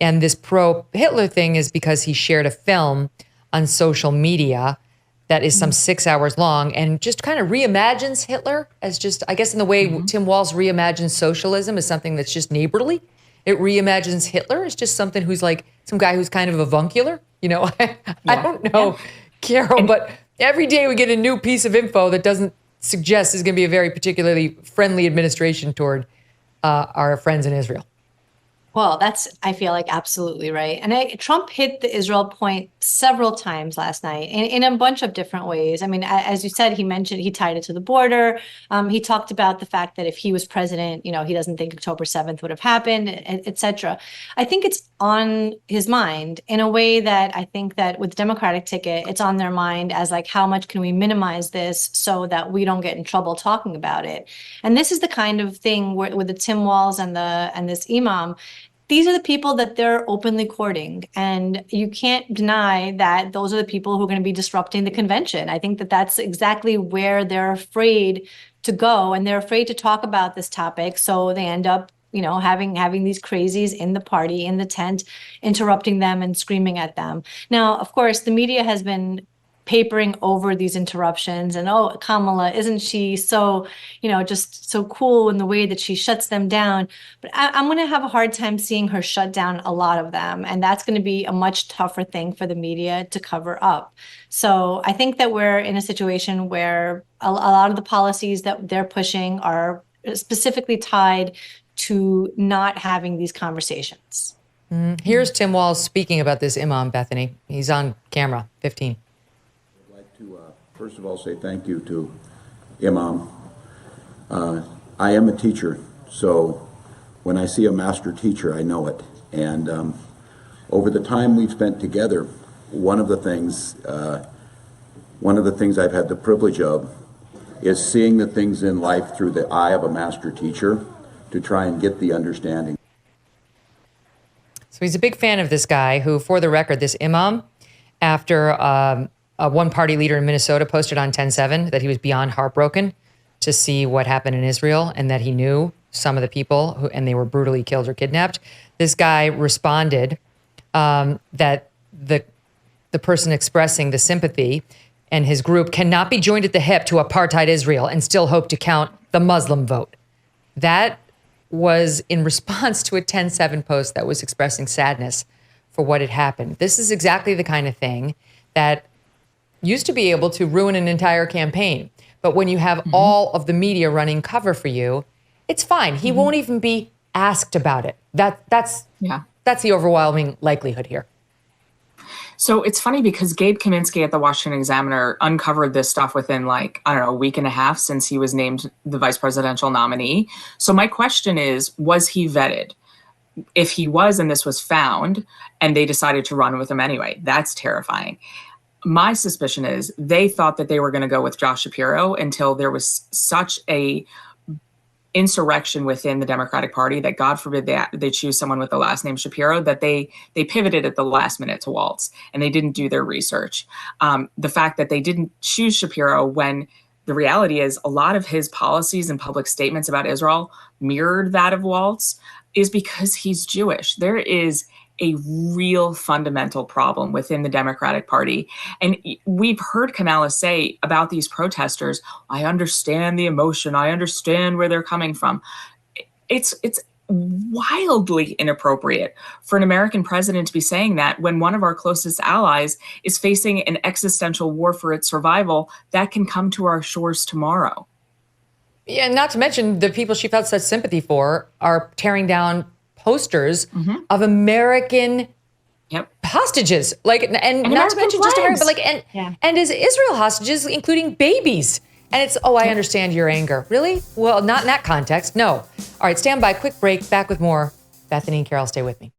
And this pro-Hitler thing is because he shared a film on social media that is some 6 hours long and just kind of reimagines Hitler as just, I guess in the way Tim Walz reimagines socialism as something that's just neighborly. It reimagines Hitler as just something who's like some guy who's kind of avuncular. I don't know, Karol, but every day we get a new piece of info that doesn't suggest is going to be a very particularly friendly administration toward our friends in Israel. Well, that's, I feel like, absolutely right. And Trump hit the Israel point several times last night in a bunch of different ways. I mean, as you said, he tied it to the border. He talked about the fact that if he was president, he doesn't think October 7th would have happened, et cetera. I think it's on his mind in a way that I think that with the Democratic ticket, it's on their mind as like, how much can we minimize this so that we don't get in trouble talking about it? And this is the kind of thing with the Tim Walz and this Imam. These are the people that they're openly courting, and you can't deny that those are the people who are going to be disrupting the convention. I think that that's exactly where they're afraid to go, and they're afraid to talk about this topic, so they end up, having these crazies in the party, in the tent, interrupting them and screaming at them. Now, of course, the media has been papering over these interruptions and, oh, Kamala, isn't she so, just so cool in the way that she shuts them down? But I'm going to have a hard time seeing her shut down a lot of them. And that's going to be a much tougher thing for the media to cover up. So I think that we're in a situation where a lot of the policies that they're pushing are specifically tied to not having these conversations. Here's Tim Walz speaking about this imam, Bethany. He's on camera, 15. First of all, say thank you to Imam. I am a teacher, so when I see a master teacher, I know it. And over the time we've spent together, one of the things I've had the privilege of is seeing the things in life through the eye of a master teacher to try and get the understanding. So he's a big fan of this guy who, for the record, this imam, after a one-party leader in Minnesota posted on 10/7 that he was beyond heartbroken to see what happened in Israel and that he knew some of the people and they were brutally killed or kidnapped. This guy responded that the person expressing the sympathy and his group cannot be joined at the hip to apartheid Israel and still hope to count the Muslim vote. That was in response to a 10/7 post that was expressing sadness for what had happened. This is exactly the kind of thing that used to be able to ruin an entire campaign. But when you have all of the media running cover for you, it's fine. He won't even be asked about it. That's the overwhelming likelihood here. So it's funny because Gabe Kaminsky at the Washington Examiner uncovered this stuff within a week and a half since he was named the vice presidential nominee. So my question is, was he vetted? If he was, and this was found, and they decided to run with him anyway, that's terrifying. My suspicion is they thought that they were going to go with Josh Shapiro until there was such a insurrection within the Democratic Party that, God forbid, they choose someone with the last name Shapiro, that they pivoted at the last minute to Walz, and they didn't do their research. The fact that they didn't choose Shapiro when the reality is a lot of his policies and public statements about Israel mirrored that of Walz is because he's Jewish. There is a real fundamental problem within the Democratic Party. And we've heard Kamala say about these protesters, I understand the emotion. I understand where they're coming from. It's wildly inappropriate for an American president to be saying that when one of our closest allies is facing an existential war for its survival that can come to our shores tomorrow. Yeah, not to mention the people she felt such sympathy for are tearing down posters of American hostages, and not to mention just American, but and as Israel hostages, including babies. And it's, I understand your anger. Really? Well, not in that context. No. All right, stand by. Quick break. Back with more. Bethany and Karol, stay with me.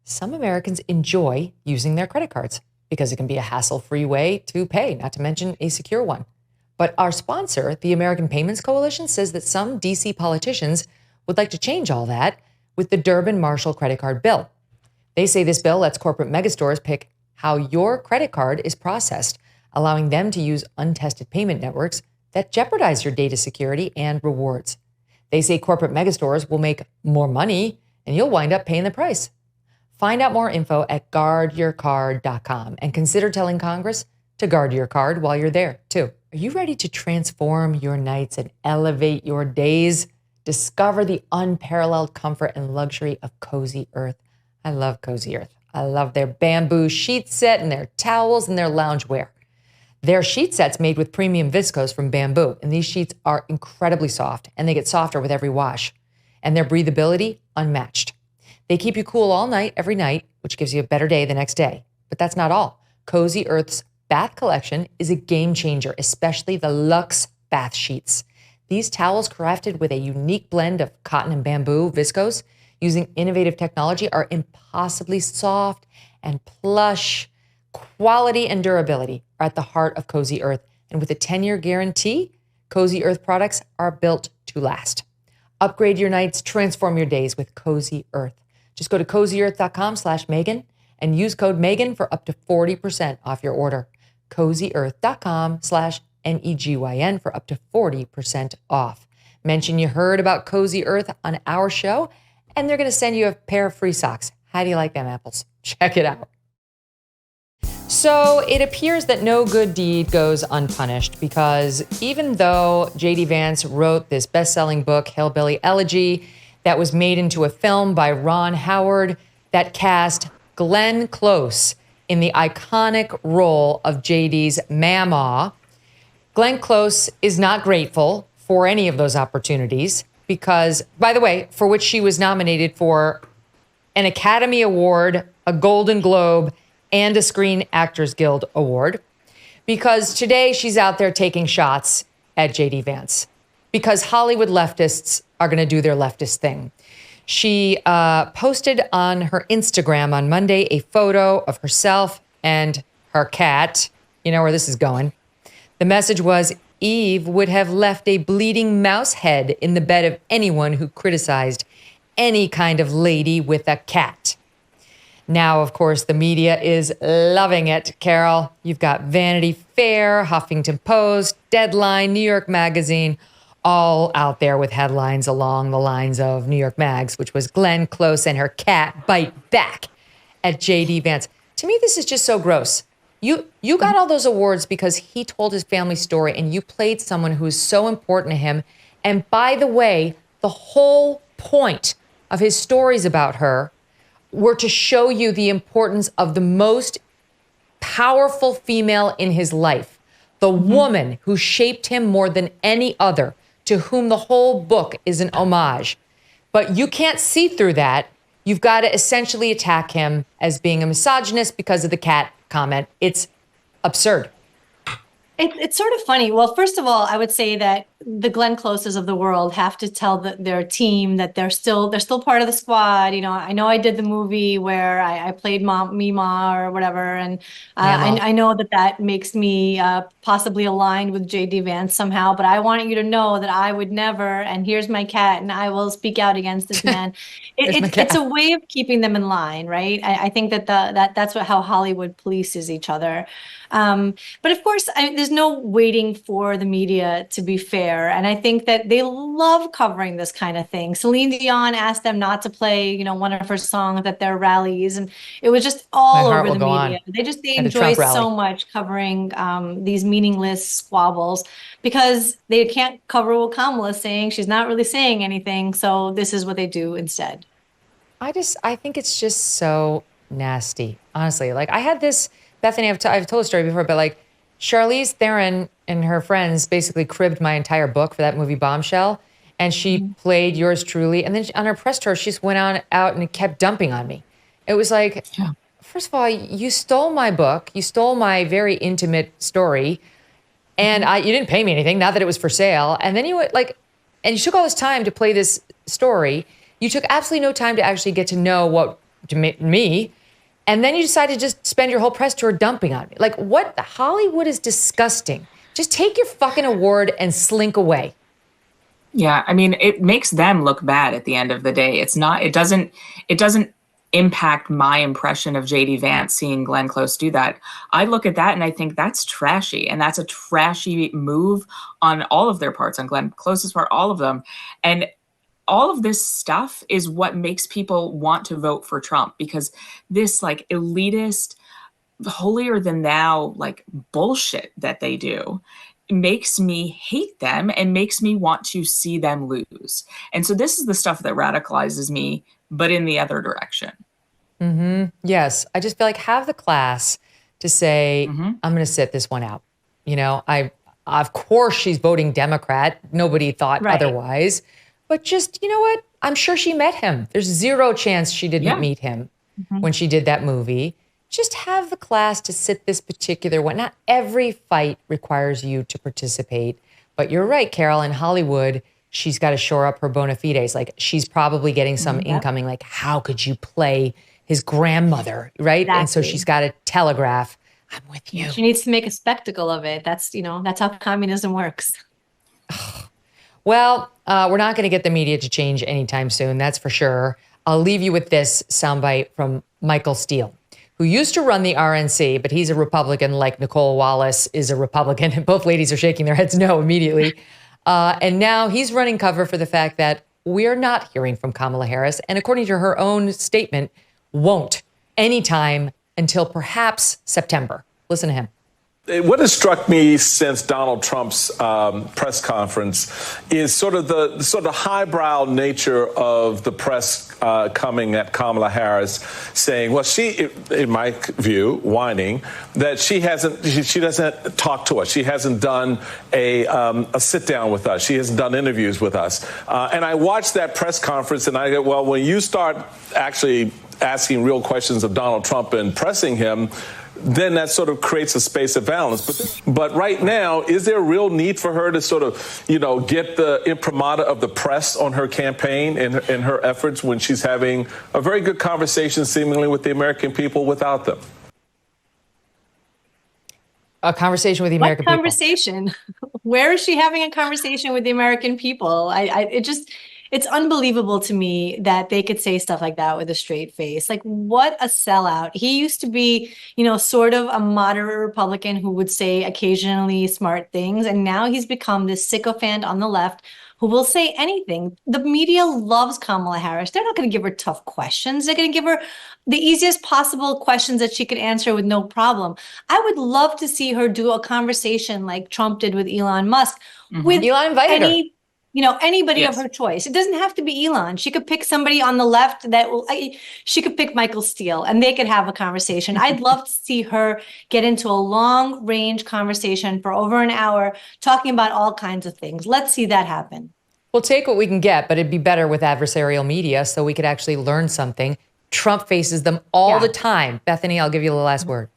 Some Americans enjoy using their credit cards because it can be a hassle-free way to pay, not to mention a secure one. But our sponsor, the American Payments Coalition, says that some DC politicians would like to change all that with the Durbin-Marshall credit card bill. They say this bill lets corporate megastores pick how your credit card is processed, allowing them to use untested payment networks that jeopardize your data security and rewards. They say corporate megastores will make more money and you'll wind up paying the price. Find out more info at guardyourcard.com and consider telling Congress to guard your card while you're there, too. Are you ready to transform your nights and elevate your days? Discover the unparalleled comfort and luxury of Cozy Earth. I love Cozy Earth. I love their bamboo sheet set and their towels and their loungewear. Their sheet set's made with premium viscose from bamboo, and these sheets are incredibly soft, and they get softer with every wash. And their breathability, unmatched. They keep you cool all night, every night, which gives you a better day the next day. But that's not all. Cozy Earth's bath collection is a game changer, especially the Luxe bath sheets. These towels, crafted with a unique blend of cotton and bamboo viscose, using innovative technology, are impossibly soft and plush. Quality and durability are at the heart of Cozy Earth. And with a 10-year guarantee, Cozy Earth products are built to last. Upgrade your nights, transform your days with Cozy Earth. Just go to CozyEarth.com/Megyn and use code Megyn for up to 40% off your order. CozyEarth.com/MEGYN for up to 40% off. Mention you heard about Cozy Earth on our show, and they're going to send you a pair of free socks. How do you like them apples? Check it out. So it appears that no good deed goes unpunished, because even though JD Vance wrote this best-selling book, Hillbilly Elegy, that was made into a film by Ron Howard that cast Glenn Close in the iconic role of JD's Mamaw, Glenn Close is not grateful for any of those opportunities because, by the way, for which she was nominated for an Academy Award, a Golden Globe, and a Screen Actors Guild Award, because today she's out there taking shots at JD Vance because Hollywood leftists are going to do their leftist thing. She posted on her Instagram on Monday a photo of herself and her cat. You know where this is going. The message was, Eve would have left a bleeding mouse head in the bed of anyone who criticized any kind of lady with a cat. Now, of course, the media is loving it, Karol. You've got Vanity Fair, Huffington Post, Deadline, New York Magazine, all out there with headlines along the lines of New York Mags, which was Glenn Close and her cat bite back at JD Vance. To me, this is just so gross. You got all those awards because he told his family story and you played someone who is so important to him. And by the way, the whole point of his stories about her were to show you the importance of the most powerful female in his life, the woman who shaped him more than any other, to whom the whole book is an homage. But you can't see through that. You've got to essentially attack him as being a misogynist because of the cat comment. It's absurd. It's sort of funny. Well, first of all, I would say that the Glenn Closes of the world have to tell their team that they're still part of the squad. You know I did the movie where I played Mima or whatever, and I know that makes me possibly aligned with JD Vance somehow. But I want you to know that I would never. And here's my cat, and I will speak out against this man. It's a way of keeping them in line, right? I think that's how Hollywood polices each other. But of course, there's no waiting for the media to be fair. And I think that they love covering this kind of thing. Celine Dion asked them not to play, one of her songs at their rallies. And it was just all over the media. They enjoy so much covering these meaningless squabbles because they can't cover what Kamala's saying. She's not really saying anything. So this is what they do instead. I think it's just so nasty, honestly. Like I had this, Bethany, I've told a story before, but like Charlize Theron and her friends basically cribbed my entire book for that movie Bombshell. And she played Yours Truly. And then on her press tour, she just went out and kept dumping on me. It was like, first of all, you stole my book. You stole my very intimate story. And you didn't pay me anything, not that it was for sale. And then you took all this time to play this story. You took absolutely no time to actually get to know me. And then you decided to just spend your whole press tour dumping on me. Like, what? Hollywood is disgusting. Just take your fucking award and slink away. Yeah, I mean, it makes them look bad at the end of the day. It doesn't impact my impression of JD Vance seeing Glenn Close do that. I look at that and I think that's trashy. And that's a trashy move on all of their parts, on Glenn Close's part, all of them. And all of this stuff is what makes people want to vote for Trump, because this like elitist, holier than thou, like bullshit that they do makes me hate them and makes me want to see them lose. And so this is the stuff that radicalizes me, but in the other direction. Yes. I just feel like have the class to say, I'm going to sit this one out. Of course she's voting Democrat. Nobody thought otherwise. But just, you know what? I'm sure she met him. There's zero chance she didn't meet him when she did that movie. Just have the class to sit this particular one. Not every fight requires you to participate. But you're right, Karol, in Hollywood, she's got to shore up her bona fides. Like, she's probably getting some incoming, like, how could you play his grandmother, right? Exactly. And so she's got to telegraph, I'm with you. She needs to make a spectacle of it. That's how communism works. Well, we're not going to get the media to change anytime soon, that's for sure. I'll leave you with this soundbite from Michael Steele, who used to run the RNC, but he's a Republican like Nicole Wallace is a Republican. Both ladies are shaking their heads no immediately. And now he's running cover for the fact that we're not hearing from Kamala Harris. And according to her own statement, won't anytime until perhaps September. Listen to him. What has struck me since Donald Trump's press conference is sort of the highbrow nature of the press coming at Kamala Harris, saying, well, she, in my view, whining that she doesn't talk to us. She hasn't done a sit down with us. She hasn't done interviews with us. And I watched that press conference and I go, well, when you start actually asking real questions of Donald Trump and pressing him, then that sort of creates a space of balance. But right now, is there a real need for her to sort of, get the imprimatur of the press on her campaign and her efforts when she's having a very good conversation seemingly with the American people without them? A conversation with the American people. What conversation? Where is she having a conversation with the American people? It's unbelievable to me that they could say stuff like that with a straight face. Like, what a sellout. He used to be, sort of a moderate Republican who would say occasionally smart things. And now he's become this sycophant on the left who will say anything. The media loves Kamala Harris. They're not going to give her tough questions. They're going to give her the easiest possible questions that she could answer with no problem. I would love to see her do a conversation like Trump did with Elon Musk. Elon invited her. anybody of Yes. her choice. It doesn't have to be Elon. She could pick somebody on the left she could pick Michael Steele and they could have a conversation. I'd love to see her get into a long range conversation for over an hour, talking about all kinds of things. Let's see that happen. We'll take what we can get, but it'd be better with adversarial media so we could actually learn something. Trump faces them all the time. Bethany, I'll give you the last word.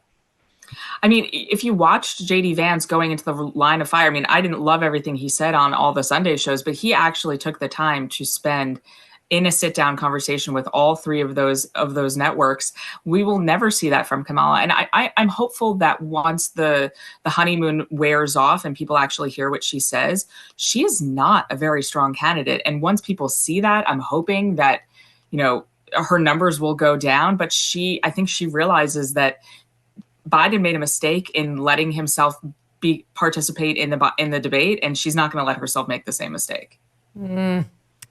I mean, if you watched JD Vance going into the line of fire, I mean, I didn't love everything he said on all the Sunday shows, but he actually took the time to spend in a sit-down conversation with all three of those networks. We will never see that from Kamala. And I'm hopeful that once the honeymoon wears off and people actually hear what she says, she is not a very strong candidate. And once people see that, I'm hoping that, her numbers will go down. But I think she realizes that Biden made a mistake in letting himself participate in the debate, and she's not going to let herself make the same mistake.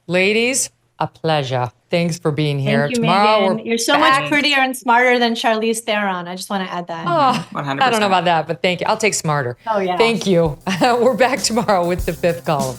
Ladies, a pleasure. Thanks for being here. Thank you, Tomorrow Megyn. You're so much prettier and smarter than Charlize Theron. I just want to add that. 100%. I don't know about that, but thank you. I'll take smarter. Oh, yeah. Thank you. We're back tomorrow with the fifth column.